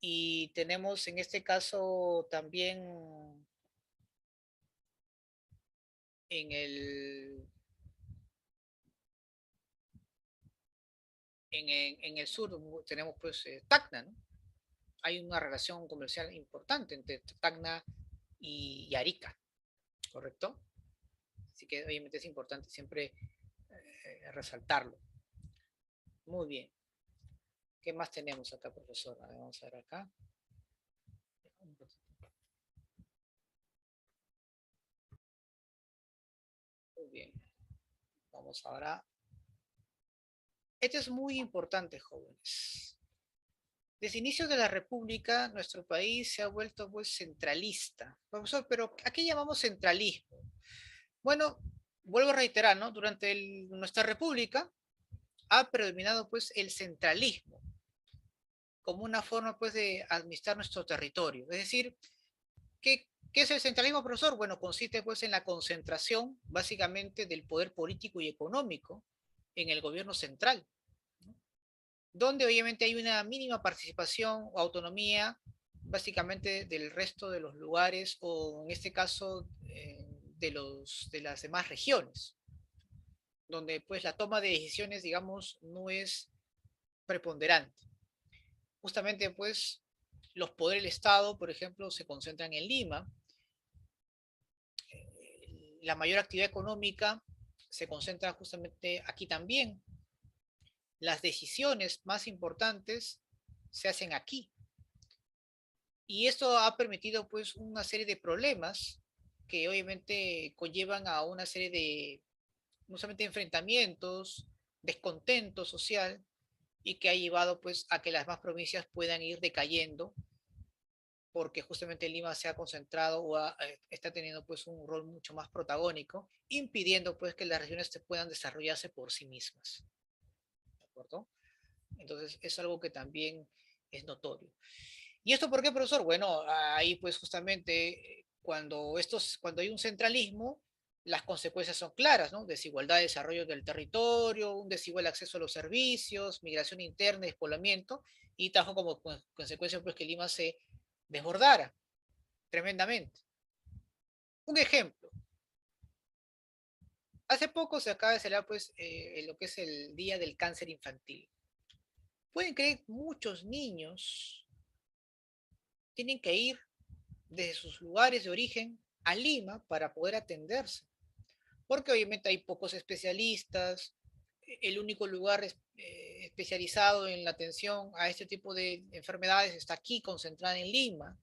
y tenemos en este caso también en el sur tenemos pues Tacna, ¿no? Hay una relación comercial importante entre Tacna y Arica, ¿correcto? Así que obviamente es importante siempre resaltarlo. Muy bien. ¿Qué más tenemos acá, profesora? Vamos a ver acá. Muy bien. Vamos ahora. Esto es muy importante, jóvenes. Desde inicios de la República, nuestro país se ha vuelto pues centralista. Profesor, pero ¿a qué llamamos centralismo? Bueno, vuelvo a reiterar, ¿no? Durante nuestra República ha predominado pues el centralismo como una forma pues de administrar nuestro territorio. Es decir, ¿qué es el centralismo, profesor? Bueno, consiste pues en la concentración básicamente del poder político y económico en el gobierno central, ¿no? Donde obviamente hay una mínima participación o autonomía básicamente del resto de los lugares o en este caso de las demás regiones, donde pues la toma de decisiones, digamos, no es preponderante. Justamente pues los poderes del Estado, por ejemplo, se concentran en Lima, la mayor actividad económica se concentra justamente aquí también. Las decisiones más importantes se hacen aquí. Y esto ha permitido pues una serie de problemas que obviamente conllevan a una serie de, no solamente enfrentamientos, descontento social, y que ha llevado pues a que las demás provincias puedan ir decayendo porque justamente Lima se ha concentrado o está teniendo pues un rol mucho más protagónico, impidiendo pues que las regiones puedan desarrollarse por sí mismas. ¿De acuerdo? Entonces es algo que también es notorio. ¿Y esto por qué, profesor? Bueno, ahí pues justamente cuando hay un centralismo, las consecuencias son claras, ¿no? Desigualdad de desarrollo del territorio, un desigual acceso a los servicios, migración interna, despoblamiento, y trajo como consecuencia pues que Lima se desbordara tremendamente. Un ejemplo, hace poco se acaba de celebrar pues lo que es el Día del Cáncer Infantil. Pueden creer muchos niños tienen que ir desde sus lugares de origen a Lima para poder atenderse, porque obviamente hay pocos especialistas, el único lugar especializado en la atención a este tipo de enfermedades está aquí, concentrada en Lima,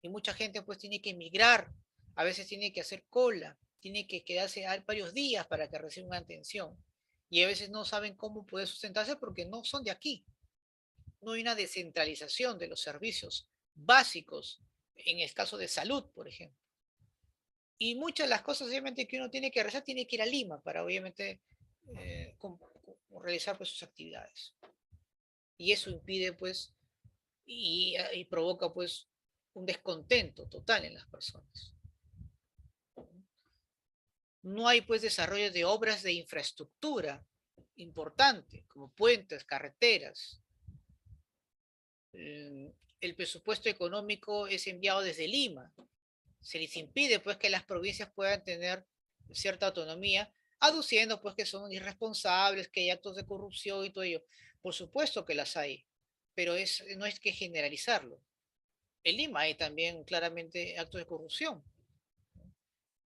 y mucha gente pues tiene que emigrar, a veces tiene que hacer cola, tiene que quedarse varios días para que reciba una atención, y a veces no saben cómo poder sustentarse porque no son de aquí, no hay una descentralización de los servicios básicos, en el caso de salud, por ejemplo. Y muchas de las cosas, obviamente, que uno tiene que realizar, tiene que ir a Lima para, obviamente, realizar pues, sus actividades. Y eso impide, pues, y provoca, pues, un descontento total en las personas. No hay pues desarrollo de obras de infraestructura importante, como puentes, carreteras. El presupuesto económico es enviado desde Lima. Se les impide pues que las provincias puedan tener cierta autonomía, aduciendo pues que son irresponsables, que hay actos de corrupción y todo ello. Por supuesto que las hay, pero no es que generalizarlo. En Lima hay también claramente actos de corrupción.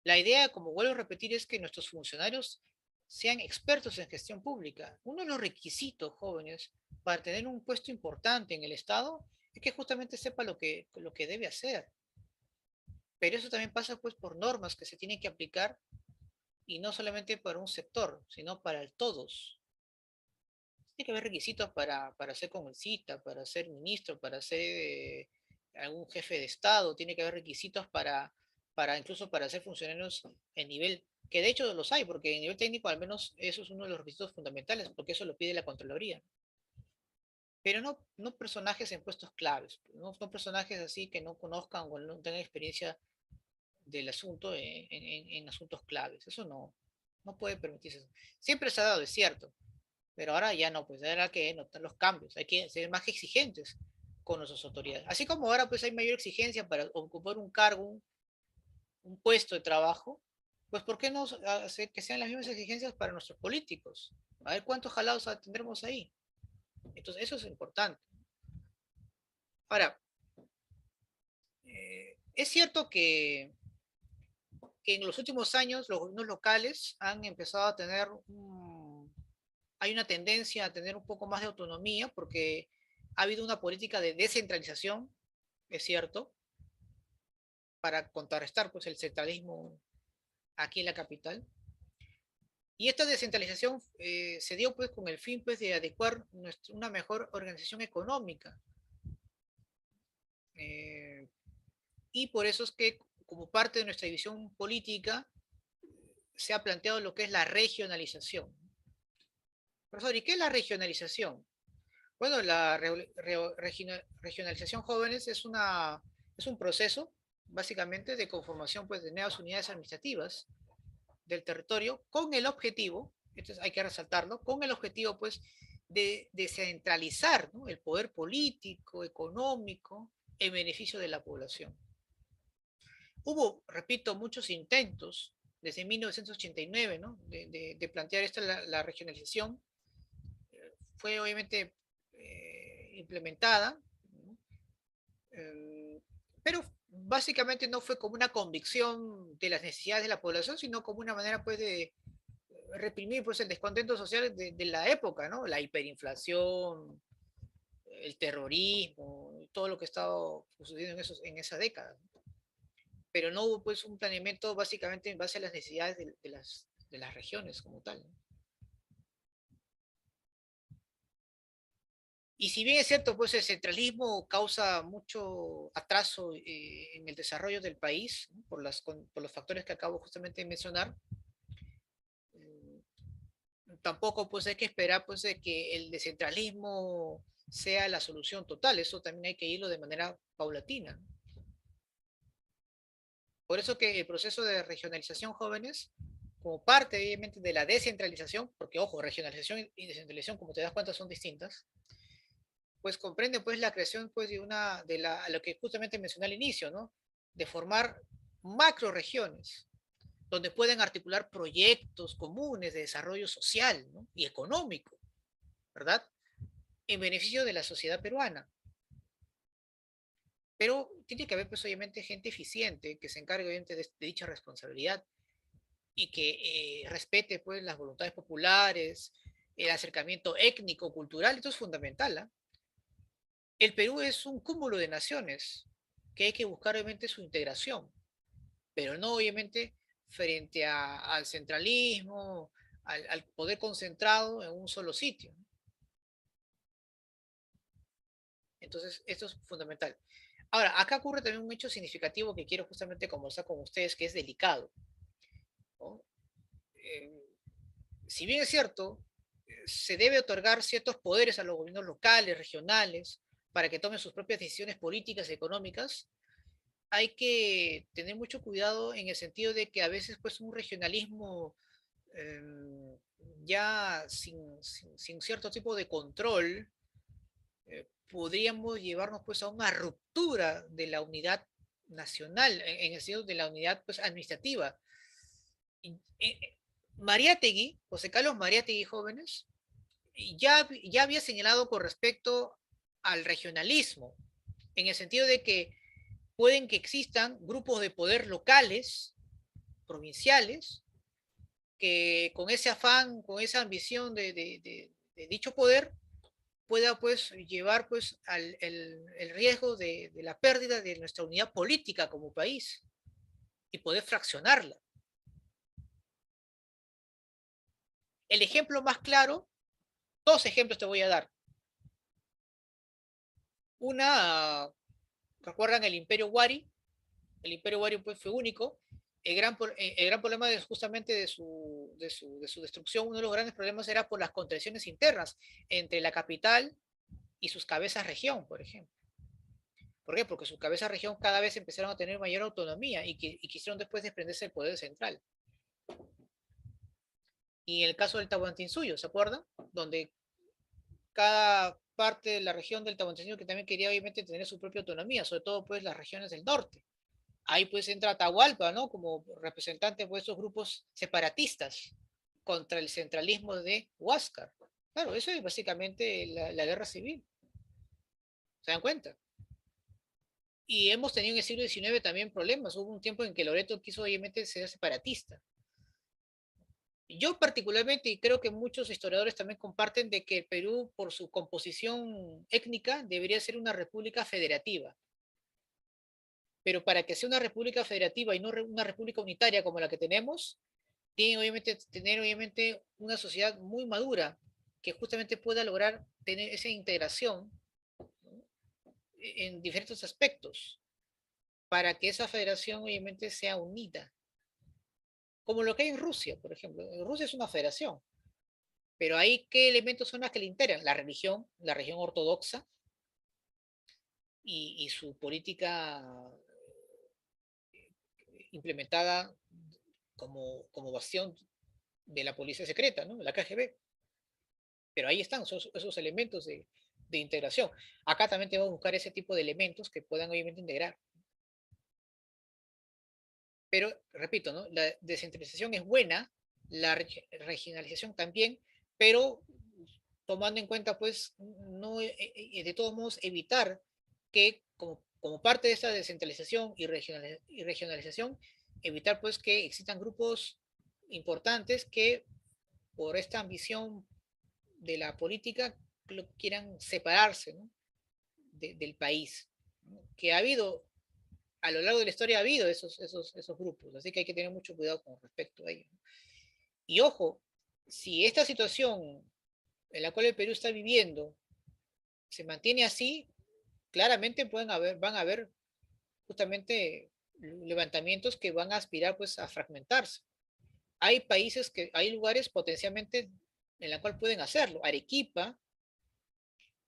La idea, como vuelvo a repetir, es que nuestros funcionarios sean expertos en gestión pública. Uno de los requisitos, jóvenes, para tener un puesto importante en el Estado es que justamente sepa lo que debe hacer. Pero eso también pasa pues por normas que se tienen que aplicar y no solamente para un sector, sino para el todos. Tiene que haber requisitos para ser congresista, para ser ministro, para ser algún jefe de Estado, tiene que haber requisitos incluso para ser funcionarios en nivel, que de hecho los hay, porque en nivel técnico al menos eso es uno de los requisitos fundamentales, porque eso lo pide la Contraloría. Pero no personajes en puestos claves, no personajes así que no conozcan o no tengan experiencia del asunto en asuntos claves. Eso no puede permitirse. Siempre se ha dado, es cierto, pero ahora ya no, pues ahora hay que notar los cambios, hay que ser más exigentes con nuestras autoridades. Así como ahora pues hay mayor exigencia para ocupar un cargo, un puesto de trabajo, pues ¿por qué no hacer que sean las mismas exigencias para nuestros políticos? A ver cuántos jalados tendremos ahí. Entonces, eso es importante. Ahora, es cierto que en los últimos años los gobiernos locales han empezado a tener hay una tendencia a tener un poco más de autonomía porque ha habido una política de descentralización, es cierto, para contrarrestar pues el centralismo aquí en la capital. Y esta descentralización se dio pues con el fin pues de adecuar una mejor organización económica. Eh, y por eso es que como parte de nuestra división política se ha planteado lo que es la regionalización. Profesor, ¿y qué es la regionalización? Bueno, la regionalización jóvenes es un proceso básicamente de conformación pues, de nuevas unidades administrativas del territorio con el objetivo, esto hay que resaltarlo, con el objetivo pues de descentralizar, ¿no?, el poder político, económico, en beneficio de la población. Hubo, repito, muchos intentos desde 1989, ¿no?, de plantear esta la regionalización. Fue obviamente implementada, ¿no?, pero básicamente no fue como una convicción de las necesidades de la población, sino como una manera pues de reprimir pues el descontento social de la época, ¿no? La hiperinflación, el terrorismo, todo lo que ha estado sucediendo en esa década. Pero no hubo pues un planeamiento básicamente en base a las necesidades de las regiones como tal, ¿no? Y si bien es cierto, pues el centralismo causa mucho atraso en el desarrollo del país, ¿no?, por los factores que acabo justamente de mencionar, eh, tampoco pues hay que esperar pues de que el descentralismo sea la solución total, eso también hay que irlo de manera paulatina. Por eso que el proceso de regionalización jóvenes, como parte obviamente de la descentralización, porque ojo, regionalización y descentralización, como te das cuenta, son distintas, pues comprende pues la creación pues lo que justamente mencioné al inicio, ¿no? De formar macro regiones donde pueden articular proyectos comunes de desarrollo social, ¿no?, y económico, ¿verdad? En beneficio de la sociedad peruana. Pero tiene que haber, pues, obviamente, gente eficiente que se encargue, obviamente, de dicha responsabilidad y que respete, pues, las voluntades populares, el acercamiento étnico, cultural, esto es fundamental, ¿ah? El Perú es un cúmulo de naciones que hay que buscar, obviamente, su integración, pero no, obviamente, frente al centralismo, al poder concentrado en un solo sitio. Entonces, esto es fundamental. Ahora, acá ocurre también un hecho significativo que quiero justamente conversar con ustedes, que es delicado, ¿no? Eh, si bien es cierto, se debe otorgar ciertos poderes a los gobiernos locales, regionales, para que tomen sus propias decisiones políticas y económicas, hay que tener mucho cuidado en el sentido de que a veces pues un regionalismo eh, ya sin cierto tipo de control, podríamos llevarnos pues a una ruptura de la unidad nacional, en el sentido de la unidad pues administrativa. Y, Mariátegui, José Carlos Mariátegui Jóvenes, ya había señalado con respecto al regionalismo, en el sentido de que pueden que existan grupos de poder locales, provinciales, que con ese afán, con esa ambición de dicho poder, pueda pues llevar pues el riesgo de la pérdida de nuestra unidad política como país y poder fraccionarla. El ejemplo más claro, dos ejemplos te voy a dar. Una, ¿recuerdan el Imperio Wari? El Imperio Wari pues, fue único. El gran problema es justamente de su destrucción, uno de los grandes problemas era por las contradicciones internas entre la capital y sus cabezas región, por ejemplo. ¿Por qué? Porque sus cabezas región cada vez empezaron a tener mayor autonomía y quisieron después desprenderse del poder central. Y en el caso del Tahuantinsuyo, ¿se acuerdan? Donde cada parte de la región del Tahuantinsuyo que también quería obviamente tener su propia autonomía, sobre todo pues las regiones del norte. Ahí pues entra Atahualpa, ¿no? Como representante pues, de esos grupos separatistas contra el centralismo de Huáscar. Claro, eso es básicamente la guerra civil. ¿Se dan cuenta? Y hemos tenido en el siglo XIX también problemas. Hubo un tiempo en que Loreto quiso obviamente ser separatista. Yo particularmente, y creo que muchos historiadores también comparten, de que el Perú, por su composición étnica, debería ser una república federativa. Pero para que sea una república federativa y no una república unitaria como la que tenemos, tiene obviamente tener obviamente una sociedad muy madura que justamente pueda lograr tener esa integración, ¿no? En diferentes aspectos para que esa federación obviamente sea unida. Como lo que hay en Rusia, por ejemplo. En Rusia es una federación, pero ahí qué elementos son las que le integran. La religión ortodoxa y su política implementada como bastión de la policía secreta, ¿no? La KGB. Pero ahí están esos elementos de integración. Acá también tenemos que buscar ese tipo de elementos que puedan obviamente integrar. Pero, repito, ¿no? La descentralización es buena, la regionalización también, pero tomando en cuenta, pues, no, de todos modos, evitar que, como parte de esta descentralización y regionalización, evitar, pues, que existan grupos importantes que, por esta ambición de la política, quieran separarse, ¿no? Del país. ¿No? Que ha habido a lo largo de la historia ha habido esos grupos, así que hay que tener mucho cuidado con respecto a ello. Y ojo, si esta situación en la cual el Perú está viviendo se mantiene así, claramente van a haber justamente levantamientos que van a aspirar pues a fragmentarse. Hay países hay lugares potencialmente en la cual pueden hacerlo, Arequipa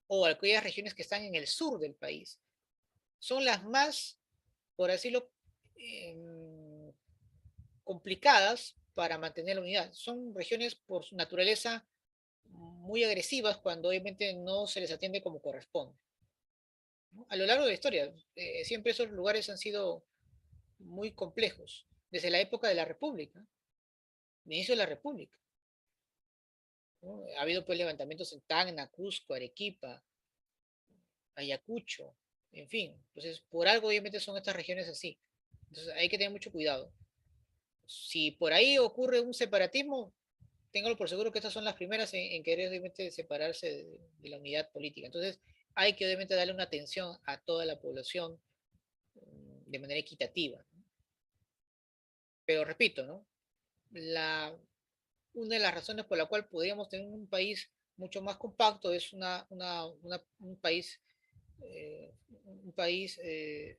o aquellas regiones que están en el sur del país, son las más, por decirlo, eh, complicadas para mantener la unidad. Son regiones por su naturaleza muy agresivas cuando obviamente no se les atiende como corresponde, ¿no? A lo largo de la historia, siempre esos lugares han sido muy complejos, desde la época de la República, el inicio de la República, ¿no? Ha habido pues levantamientos en Tacna, Cusco, Arequipa, Ayacucho, en fin. Entonces, por algo obviamente son estas regiones así. Entonces, hay que tener mucho cuidado. Si por ahí ocurre un separatismo, téngalo por seguro que estas son las primeras en querer obviamente separarse de la unidad política. Entonces, hay que obviamente darle una atención a toda la población de manera equitativa. Pero repito, ¿no? Una de las razones por la cual podríamos tener un país mucho más compacto es un país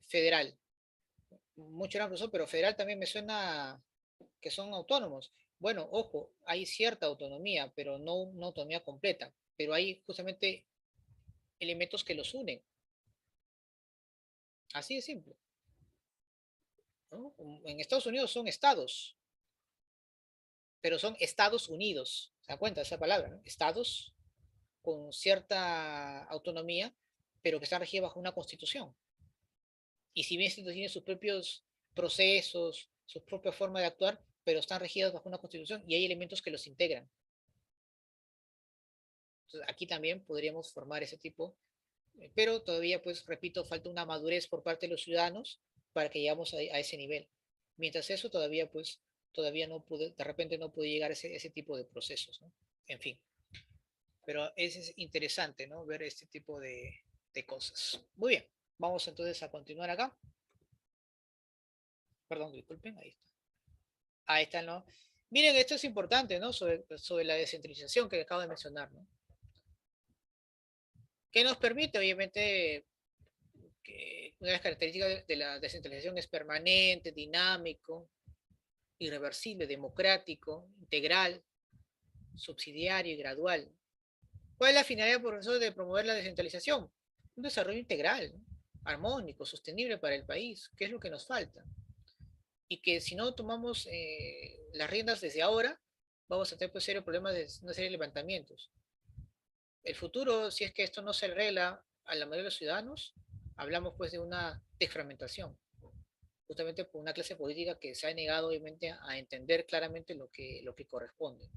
federal. Mucho era profesor, pero federal también me suena que son autónomos. Bueno, ojo, hay cierta autonomía, pero no una autonomía completa. Pero hay justamente elementos que los unen. Así de simple. ¿no? En Estados Unidos son estados, pero son Estados Unidos. ¿Se da cuenta de esa palabra, no? Estados con cierta autonomía, pero que están regidos bajo una constitución. Y si bien estos tienen sus propios procesos, su propia forma de actuar, pero están regidos bajo una constitución y hay elementos que los integran. Entonces, aquí también podríamos formar ese tipo, pero todavía, pues, repito, falta una madurez por parte de los ciudadanos para que lleguemos a ese nivel. Mientras eso, todavía, pues, todavía no pude, de repente no pude llegar a ese tipo de procesos, ¿no? En fin, pero es interesante, ¿no? Ver este tipo de cosas. Muy bien, vamos entonces a continuar acá. Perdón, disculpen, ahí está. Ahí está, ¿no? Miren, esto es importante, ¿no? Sobre la descentralización que acabo de mencionar, ¿no? Que nos permite, obviamente, que una de las características de la descentralización es permanente, dinámico, irreversible, democrático, integral, subsidiario y gradual. ¿Cuál es la finalidad, profesor, de promover la descentralización? Un desarrollo integral, ¿no? Armónico, sostenible para el país, que es lo que nos falta. Y que si no tomamos las riendas desde ahora, vamos a tener pues, serios problemas de una serie de levantamientos. El futuro, si es que esto no se arregla a la mayoría de los ciudadanos, hablamos pues de una desfragmentación, justamente por una clase política que se ha negado obviamente a entender claramente lo que corresponde.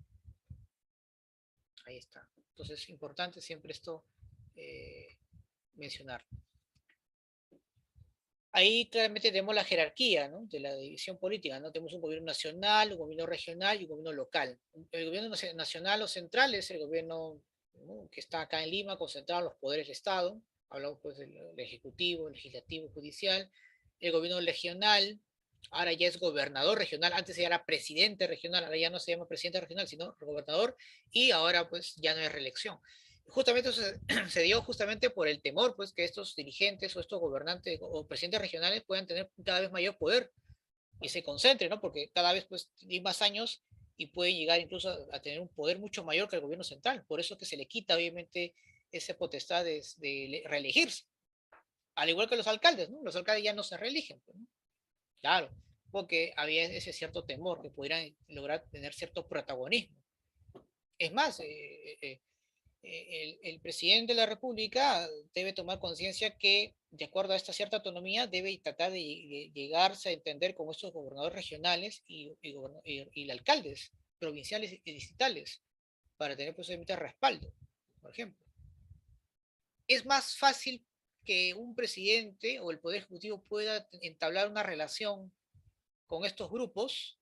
Ahí está. Entonces es importante siempre esto eh, mencionar. Ahí claramente tenemos la jerarquía, ¿no? De la división política, ¿no? Tenemos un gobierno nacional, un gobierno regional y un gobierno local. El gobierno nacional o central es el gobierno, ¿no? Que está acá en Lima, concentrado en los poderes del Estado. Hablamos pues del Ejecutivo, el Legislativo, Judicial. El gobierno regional, ahora ya es gobernador regional, antes ya era presidente regional, ahora ya no se llama presidente regional, sino gobernador, y ahora pues ya no hay reelección. Justamente eso se dio justamente por el temor, pues, que estos dirigentes o estos gobernantes o presidentes regionales puedan tener cada vez mayor poder y se concentren, ¿no? Porque cada vez, pues, tienen más años y pueden llegar incluso a tener un poder mucho mayor que el gobierno central. Por eso es que se le quita, obviamente, esa potestad de reelegirse. Al igual que los alcaldes, ¿no? Los alcaldes ya no se reeligen, pues, ¿no? Claro, porque había ese cierto temor que pudieran lograr tener cierto protagonismo. Es más, el presidente de la República debe tomar conciencia que, de acuerdo a esta cierta autonomía, debe tratar de llegarse a entender con estos gobernadores regionales y alcaldes provinciales y distritales para tener posiblemente respaldo, por ejemplo. Es más fácil que un presidente o el Poder Ejecutivo pueda entablar una relación con estos grupos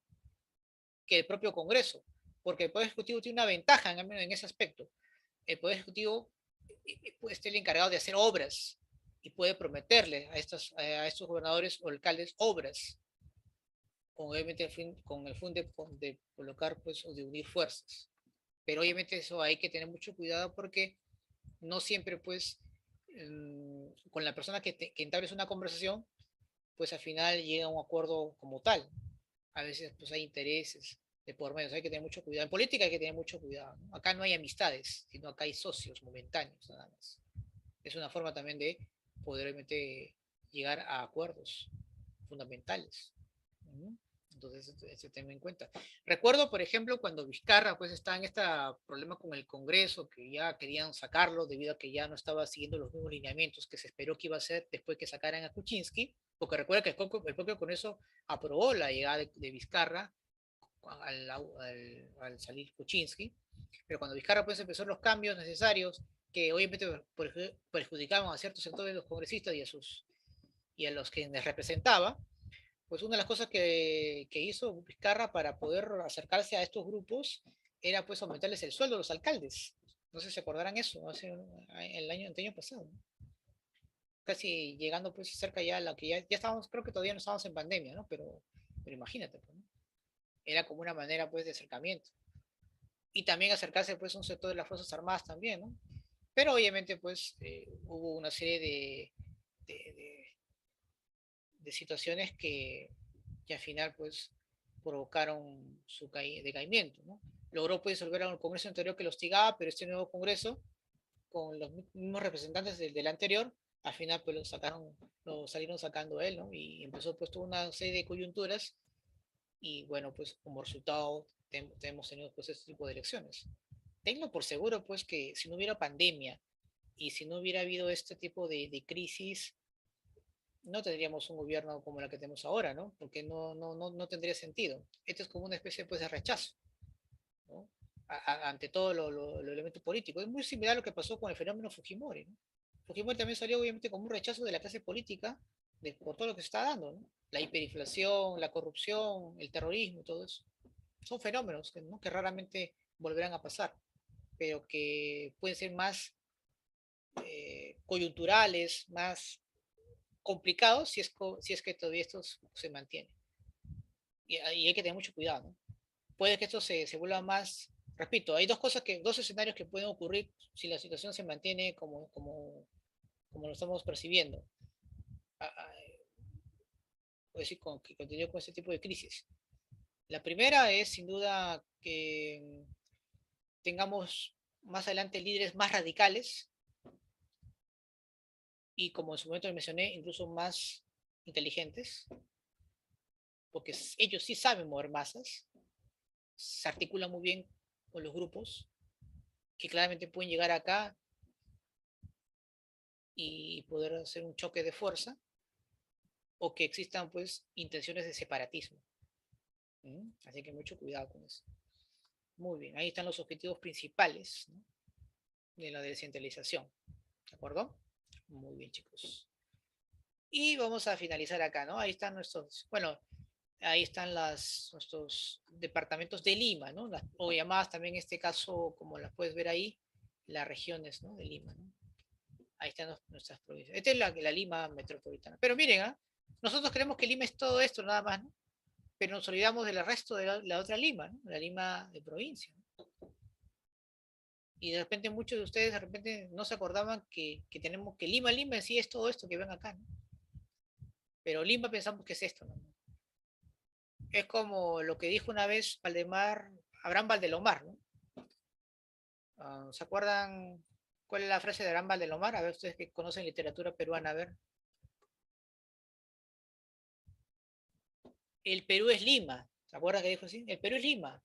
que el propio Congreso, porque el Poder Ejecutivo tiene una ventaja en ese aspecto. El Poder Ejecutivo puede ser el encargado de hacer obras y puede prometerle a estos gobernadores o alcaldes obras, con, obviamente con el fin de colocar pues, o de unir fuerzas. Pero obviamente eso hay que tener mucho cuidado porque no siempre pues con la persona que entables una conversación, pues al final llega a un acuerdo como tal. A veces pues hay intereses de por medio, hay que tener mucho cuidado. En política hay que tener mucho cuidado, ¿no? Acá no hay amistades, sino acá hay socios momentáneos nada más. Es una forma también de poder realmente llegar a acuerdos fundamentales. ¿No? Entonces, ese tema en cuenta. Recuerdo, por ejemplo, cuando Vizcarra pues estaba en este problema con el Congreso, que ya querían sacarlo debido a que ya no estaba siguiendo los mismos lineamientos que se esperó que iba a hacer después que sacaran a Kuczynski, porque recuerda que el propio Congreso aprobó la llegada de Vizcarra al salir Kuczynski, pero cuando Vizcarra pues empezó los cambios necesarios que obviamente perjudicaban a ciertos sectores de los congresistas y a los que les representaba, pues una de las cosas que hizo Vizcarra para poder acercarse a estos grupos era pues aumentarles el sueldo a los alcaldes. No sé si se acordarán eso, hace el año pasado, ¿no? Casi llegando pues cerca ya a lo que ya estábamos, creo que todavía no estábamos en pandemia, ¿no? Pero imagínate, pues, ¿no? Era como una manera pues de acercamiento. Y también acercarse pues a un sector de las Fuerzas Armadas también, ¿no? Pero obviamente pues hubo una serie de, de, de situaciones que al final pues provocaron su decaimiento, ¿no? Logró pues disolver a un Congreso anterior que lo hostigaba, pero este nuevo Congreso, con los mismos representantes del anterior, Al final pues lo salieron sacando él, ¿no? Y empezó pues toda una serie de coyunturas y bueno, pues como resultado hemos tenido pues este tipo de elecciones. Tengo por seguro pues que si no hubiera pandemia y si no hubiera habido este tipo de crisis, no tendríamos un gobierno como la que tenemos ahora, ¿no? Porque no tendría sentido. Esto es como una especie pues de rechazo, ¿no? Ante todo lo elemento político. Es muy similar a lo que pasó con el fenómeno Fujimori, ¿no? Fujimori también salió obviamente como un rechazo de la clase política por todo lo que se está dando, ¿no? La hiperinflación, la corrupción, el terrorismo, todo eso. Son fenómenos que, ¿no? que raramente volverán a pasar, pero que pueden ser más coyunturales, más complicados si es que todavía esto se mantiene. Y hay que tener mucho cuidado, ¿no? Puede que esto se vuelva más, repito, hay dos escenarios que pueden ocurrir si la situación se mantiene como lo estamos percibiendo. Puede decir, que continúe con este tipo de crisis. La primera es sin duda que tengamos más adelante líderes más radicales y como en su momento mencioné, incluso más inteligentes, porque ellos sí saben mover masas, se articulan muy bien con los grupos, que claramente pueden llegar acá y poder hacer un choque de fuerza, o que existan pues intenciones de separatismo. Así que mucho cuidado con eso. Muy bien, ahí están los objetivos principales, ¿no? de la descentralización. ¿De acuerdo? Muy bien, chicos. Y vamos a finalizar acá, ¿no? Ahí están bueno, ahí están nuestros departamentos de Lima, ¿no? O llamadas también en este caso, como las puedes ver ahí, las regiones, ¿no? de Lima, ¿no? Ahí están nuestras provincias. Esta es la Lima metropolitana. Pero miren, ¿ah? Nosotros creemos que Lima es todo esto nada más, ¿no? Pero nos olvidamos del resto de la otra Lima, ¿no? La Lima de provincia. ¿No? Y de repente muchos de ustedes de repente no se acordaban que tenemos que Lima en sí es todo esto que ven acá, ¿no? Pero Lima pensamos que es esto, ¿no? Es como lo que dijo una vez Valdemar, Abraham Valdelomar, ¿no? ¿Se acuerdan cuál es la frase de Abraham Valdelomar? A ver, ustedes que conocen literatura peruana, a ver. El Perú es Lima. ¿Se acuerdan que dijo así? El Perú es Lima.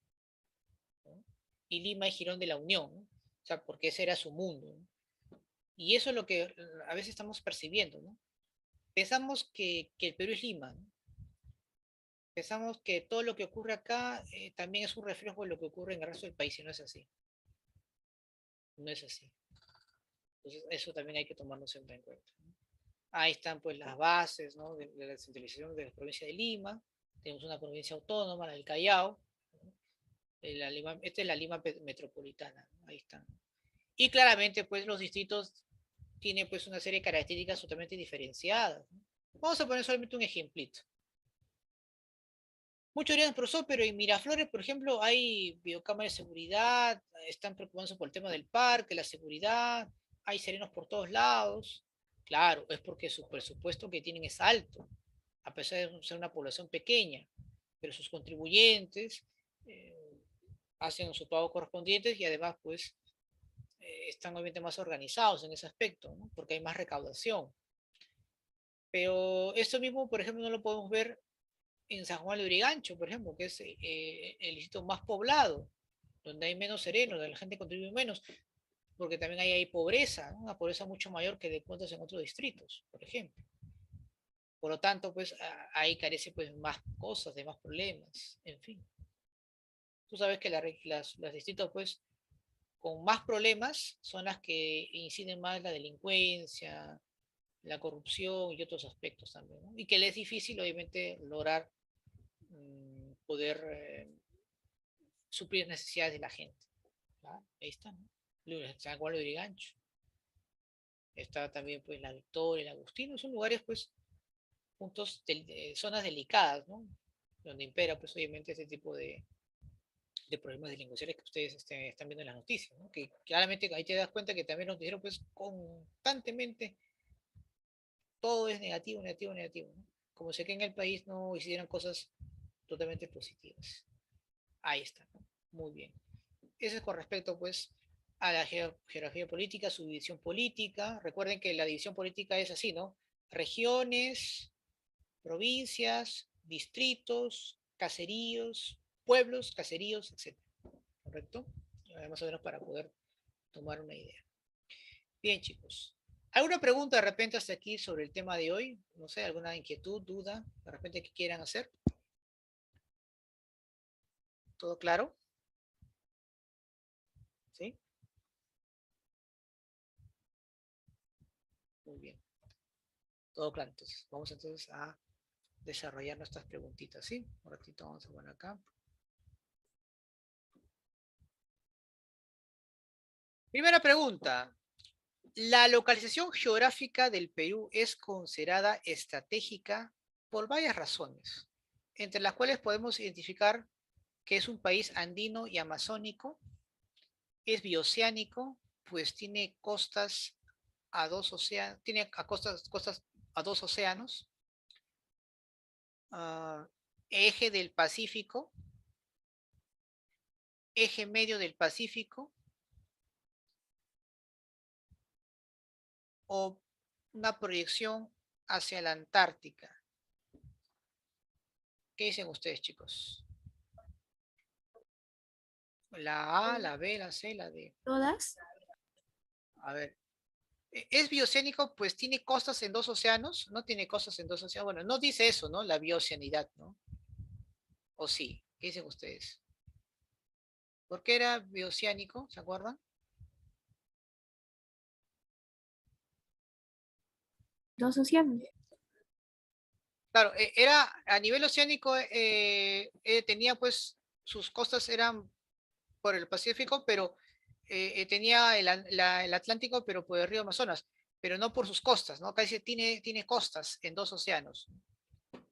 ¿No? Y Lima es Girón de la Unión, ¿no? O sea, porque ese era su mundo, ¿no? Y eso es lo que a veces estamos percibiendo, ¿no? Pensamos que el Perú es Lima, ¿no? Pensamos que todo lo que ocurre acá también es un reflejo de lo que ocurre en el resto del país, y no es así. No es así. Entonces, eso también hay que tomarlo siempre en cuenta, ¿no? Ahí están pues las bases, ¿no? de la descentralización de la provincia de Lima. Tenemos una provincia autónoma, la del Callao. ¿No? Esta es la Lima metropolitana, ¿no? Ahí están. Y claramente pues los distritos tienen pues una serie de características totalmente diferenciadas, ¿no? Vamos a poner solamente un ejemplito. Muchos dirían, profesor, pero en Miraflores, por ejemplo, hay videocámaras de seguridad, están preocupándose por el tema del parque, la seguridad, hay serenos por todos lados. Claro, es porque su presupuesto que tienen es alto, a pesar de ser una población pequeña, pero sus contribuyentes eh, hacen su pago correspondientes y además, pues, están obviamente más organizados en ese aspecto, ¿no? Porque hay más recaudación. Pero esto mismo, por ejemplo, no lo podemos ver en San Juan de Urigancho, por ejemplo, que es el distrito más poblado, donde hay menos serenos, donde la gente contribuye menos, porque también hay pobreza, ¿no? Una pobreza mucho mayor que de encuentras en otros distritos, por ejemplo. Por lo tanto, pues ahí carece pues más cosas, de más problemas, en fin. Tú sabes que las distritos pues con más problemas son las que inciden más en la delincuencia, la corrupción y otros aspectos también, ¿no? Y que le es difícil obviamente lograr poder suplir necesidades de la gente. ¿Verdad? Ahí está, ¿no? San Juan de Urigancho. Está también pues la Victoria, el Agustino, son lugares pues zonas delicadas, ¿no? Donde impera pues obviamente este tipo de problemas delincuenciales que ustedes están viendo en las noticias, ¿no? Que claramente ahí te das cuenta que también nos dijeron pues constantemente todo es negativo, negativo, negativo, ¿no? Como sé que en el país no hicieran cosas totalmente positivas. Ahí está, ¿no? Muy bien. Eso es con respecto pues a la geografía política, su división política. Recuerden que la división política es así, ¿no? Regiones, provincias, distritos, caseríos, pueblos, caseríos, etc. ¿Correcto? Más o menos para poder tomar una idea. Bien, chicos. ¿Alguna pregunta de repente hasta aquí sobre el tema de hoy? No sé, alguna inquietud, duda, de repente que quieran hacer. ¿Todo claro? ¿Sí? Muy bien. Todo claro. Entonces, vamos entonces a desarrollar nuestras preguntitas, ¿sí? Un ratito vamos a poner acá. Primera pregunta. La localización geográfica del Perú es considerada estratégica por varias razones, entre las cuales podemos identificar que es un país andino y amazónico, es bioceánico, pues tiene costas a dos océanos, tiene a costas a dos océanos, uh, eje del Pacífico, eje medio del Pacífico, o una proyección hacia la Antártica. ¿Qué dicen ustedes, chicos? La A, la B, la C, la D. ¿Todas? A ver. ¿Es bioceánico? Pues tiene costas en dos océanos. No tiene costas en dos océanos. Bueno, no dice eso, ¿no? La bioceanidad, ¿no? ¿O sí? ¿Qué dicen ustedes? ¿Por qué era bioceánico? ¿Se acuerdan? Dos océanos. Claro, era a nivel oceánico, tenía pues sus costas eran por el Pacífico, pero tenía el Atlántico, pero por el río Amazonas, pero no por sus costas, ¿no? Acá dice tiene costas en dos océanos.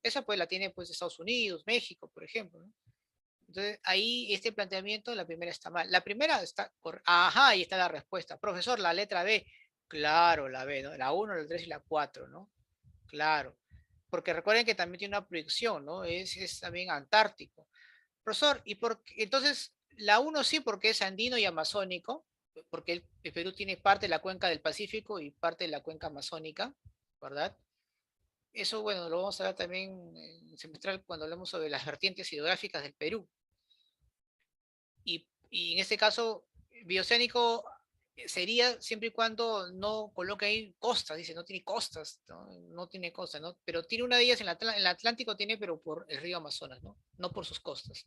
Esa pues la tiene pues Estados Unidos, México, por ejemplo, ¿no? Entonces ahí este planteamiento, la primera está mal. La primera está, ajá, ahí está la respuesta. Profesor, la letra B, claro, la B, ¿no? La uno, la 3 y la 4, ¿no? Claro. Porque recuerden que también tiene una proyección, ¿no? Es también antártico. Profesor, ¿y por qué? Entonces, la uno sí, porque es andino y amazónico, porque el Perú tiene parte de la cuenca del Pacífico y parte de la cuenca amazónica, ¿verdad? Eso, bueno, lo vamos a ver también en semestral cuando hablemos sobre las vertientes hidrográficas del Perú. Y en este caso, bioceánico sería siempre y cuando no coloque ahí costas, dice, no tiene costas, no, no tiene costas, ¿no? Pero tiene una de ellas en el Atlántico, tiene, pero por el río Amazonas, ¿no? No por sus costas.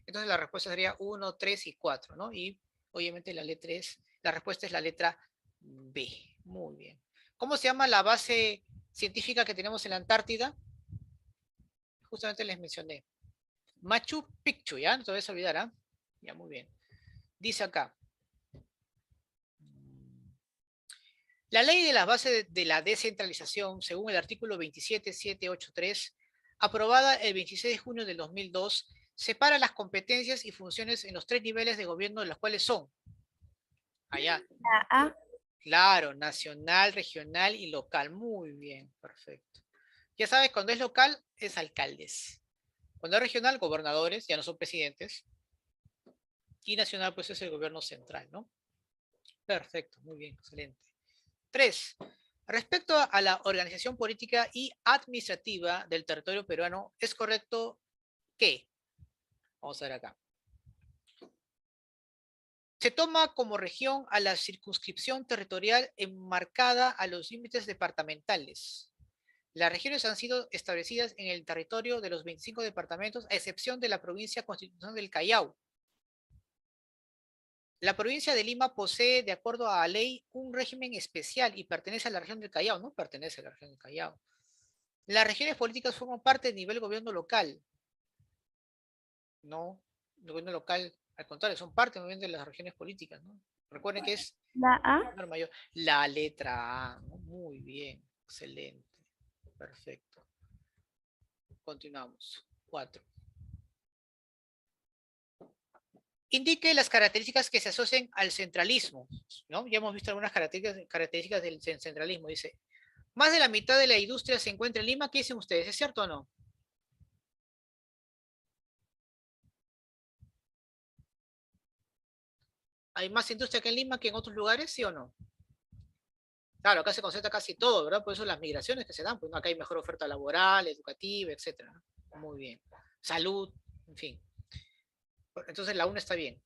Entonces la respuesta sería 1, 3 y 4, ¿no? Y obviamente la respuesta es la letra B. Muy bien. ¿Cómo se llama la base científica que tenemos en la Antártida? Justamente les mencioné. Machu Picchu, ¿ya? No te vas a olvidar, ¿ah? Ya, muy bien. Dice acá. La ley de las bases de la descentralización, según el artículo 27783, aprobada el 26 de junio del 2002, separa las competencias y funciones en los tres niveles de gobierno, de los cuales son, allá, La A. claro, nacional, regional y local. Muy bien, perfecto. Ya sabes, cuando es local, es alcaldes. Cuando es regional, gobernadores, ya no son presidentes. Y nacional, pues es el gobierno central, ¿no? Perfecto, muy bien, excelente. 3. Respecto a la organización política y administrativa del territorio peruano, ¿es correcto que? Vamos a ver acá. Se toma como región a la circunscripción territorial enmarcada a los límites departamentales. Las regiones han sido establecidas en el territorio de los 25 departamentos, a excepción de la provincia constitucional del Callao. La provincia de Lima posee, de acuerdo a la ley, un régimen especial y pertenece a la región del Callao, no pertenece a la región del Callao. Las regiones políticas forman parte del nivel gobierno local. No, el gobierno local, al contrario, son parte también de las regiones políticas, ¿no? Recuerden que es La A. mayor. La letra A, ¿no? Muy bien, excelente, perfecto. Continuamos. 4. Indique las características que se asocian al centralismo, ¿no? Ya hemos visto algunas características del centralismo. Dice, más de la mitad de la industria se encuentra en Lima. ¿Qué dicen ustedes? ¿Es cierto o no? ¿Hay más industria que en Lima que en otros lugares, sí o no? Claro, acá se concentra casi todo, ¿verdad? Por eso las migraciones que se dan, pues ¿no? Acá hay mejor oferta laboral, educativa, etcétera. Muy bien. Salud, en fin. Entonces la UNA está bien.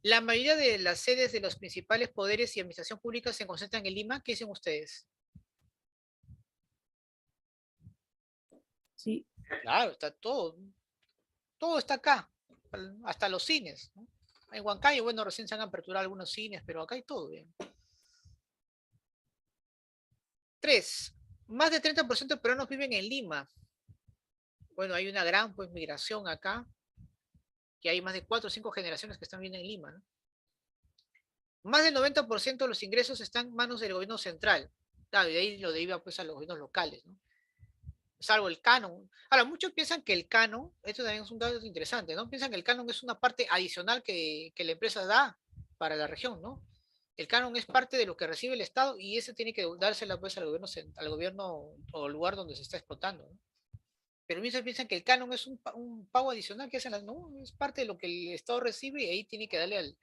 La mayoría de las sedes de los principales poderes y administración pública se concentran en Lima. ¿Qué dicen ustedes? Sí. Claro, está todo. Todo está acá. Hasta los cines, ¿no? En Huancayo, bueno, recién se han aperturado algunos cines, pero acá hay todo bien. 3. Más del 30% de peruanos viven en Lima. Bueno, hay una gran pues, migración acá, que hay más de 4 o 5 generaciones que están viviendo en Lima, ¿no? Más del 90% de los ingresos están en manos del gobierno central. Claro, y de ahí lo deriva pues a los gobiernos locales, ¿no? Salvo el canon. Ahora, muchos piensan que el canon, esto también es un dato interesante, ¿no? Piensan que el canon es una parte adicional que la empresa da para la región, ¿no? El canon es parte de lo que recibe el Estado y ese tiene que dársela pues al gobierno o al lugar donde se está explotando, ¿no? Pero muchos piensan que el canon es un pago adicional que hacen las, no, es parte de lo que el Estado recibe y ahí tiene que darle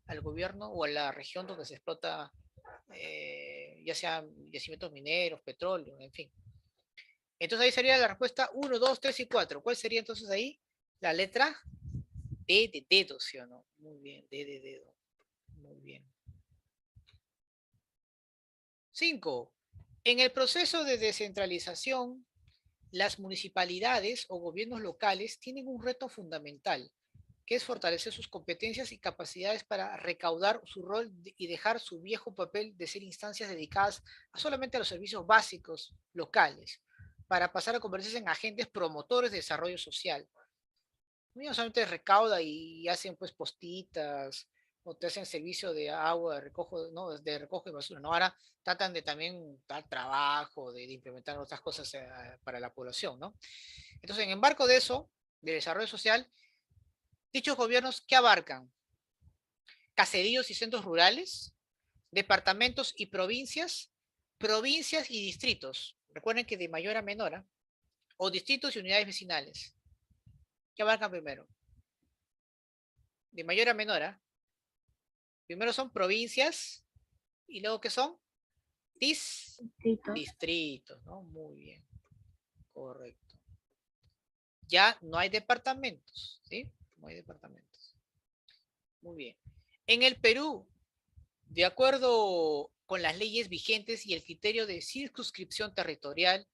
al gobierno o a la región donde se explota, ya sea yacimientos mineros, petróleo, en fin. Entonces ahí sería la respuesta 1, 2, 3 y 4. ¿Cuál sería entonces ahí? La letra D de dedo, ¿sí o no? Muy bien, D de dedo. Muy bien. 5. En el proceso de descentralización, las municipalidades o gobiernos locales tienen un reto fundamental, que es fortalecer sus competencias y capacidades para recaudar su rol y dejar su viejo papel de ser instancias dedicadas solamente a los servicios básicos locales, para pasar a convertirse en agentes promotores de desarrollo social. No solamente recauda y hacen pues postitas o te hacen servicio de agua, de recojo, no, de recojo de basura, ¿no? Ahora tratan de también dar trabajo, de implementar otras cosas para la población, ¿no? Entonces, en embarco de eso, de desarrollo social, dichos gobiernos, ¿qué abarcan? Caseríos y centros rurales, departamentos y provincias, provincias y distritos. Recuerden que de mayor a menor, ¿eh? O distritos y unidades vecinales. ¿Qué abarcan primero? De mayor a menor, ¿eh? Primero son provincias y luego ¿qué son? Distritos. Distritos, ¿no? Muy bien, correcto. Ya no hay departamentos, ¿sí? No hay departamentos. Muy bien. En el Perú, de acuerdo con las leyes vigentes y el criterio de circunscripción territorial,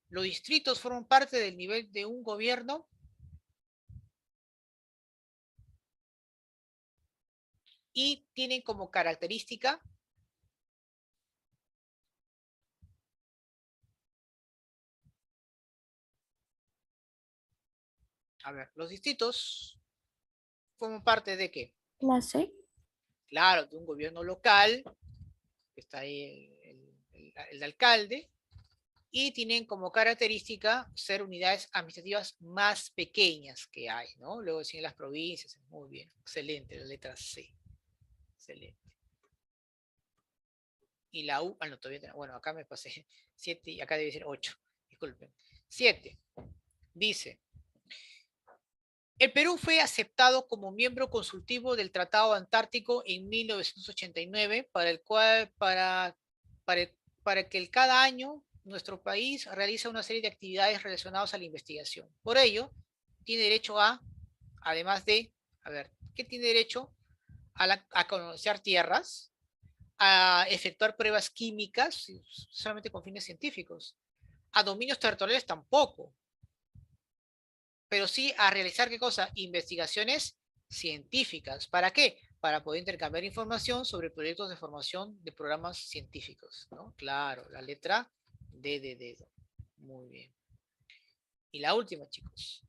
los distritos forman parte del nivel de un gobierno y tienen como característica, a ver, los distritos forman parte de qué? Clase. Claro, de un gobierno local, que está ahí el alcalde, y tienen como característica ser unidades administrativas más pequeñas que hay, ¿no? Luego siguen las provincias, muy bien, excelente, la letra C, excelente. Y la U, no, todavía, bueno, acá me pasé 7 y acá debe ser 8, disculpen. 7, dice, el Perú fue aceptado como miembro consultivo del Tratado Antártico en 1989, para, para que cada año nuestro país realiza una serie de actividades relacionadas a la investigación. Por ello, tiene derecho a, además de, a ver, ¿qué tiene derecho? A conocer tierras, a efectuar pruebas químicas, solamente con fines científicos. A dominios territoriales tampoco, pero sí a realizar qué cosa? Investigaciones científicas. ¿Para qué? Para poder intercambiar información sobre proyectos de formación de programas científicos, ¿no? Claro, la letra D de dedo. Muy bien. Y la última, chicos.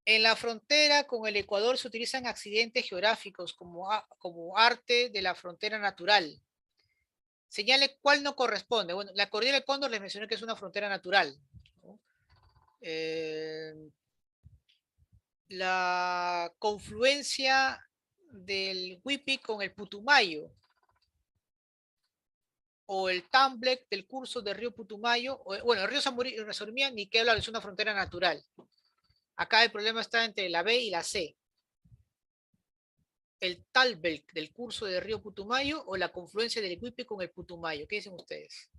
En la frontera con el Ecuador se utilizan accidentes geográficos como arte de la frontera natural. Señale cuál no corresponde. Bueno, la cordillera del Cóndor les mencioné que es una frontera natural, ¿no? La confluencia del Huipi con el Putumayo o el Tamblek del curso del río Putumayo, bueno, el río Surmián, ni qué hablar, es una frontera natural. Acá el problema está entre la B y la C. el Talbel del curso del río Putumayo o la confluencia del Equipe con el Putumayo? ¿Qué dicen ustedes?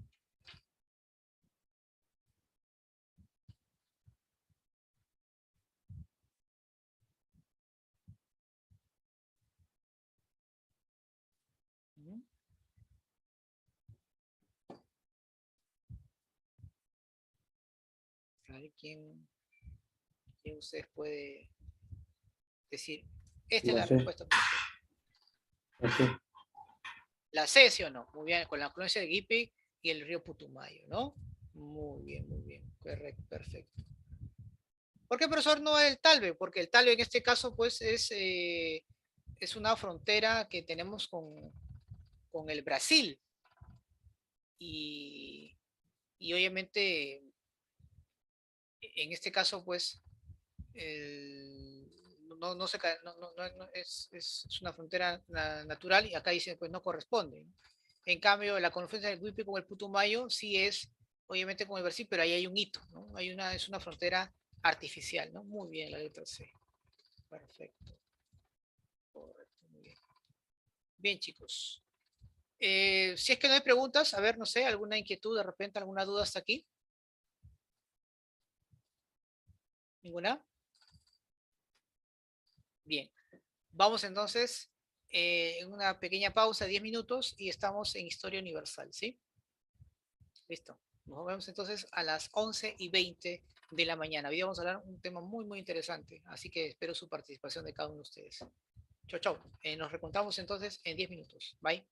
A ver, ¿quién ustedes puede decir? Esta es La la C. respuesta. La C. La C, ¿sí o no? Muy bien, con la confluencia del Iquipe y el río Putumayo, ¿no? Muy bien. Correcto, perfecto. ¿Por qué, profesor, no el Talbe? Porque el Talbe en este caso, pues, es una frontera que tenemos con el Brasil. Y obviamente, en este caso, pues, no, es una frontera natural y acá dice, pues, no corresponde. En cambio, la confluencia del Guipe con el Putumayo sí es, obviamente, con el Brasil, pero ahí hay un hito, ¿no? Es una frontera artificial, ¿no? Muy bien, la letra C. Perfecto. Correcto, muy bien. Bien, chicos. Si es que no hay preguntas, a ver, no sé, alguna inquietud, de repente, alguna duda hasta aquí. ¿Ninguna? Bien. Vamos entonces en una pequeña pausa de 10 minutos y estamos en Historia Universal, ¿sí? Listo. Nos vemos entonces a las 11:20 de la mañana. Hoy vamos a hablar un tema muy interesante, así que espero su participación de cada uno de ustedes. Chau. Nos recontamos entonces en 10 minutos. Bye.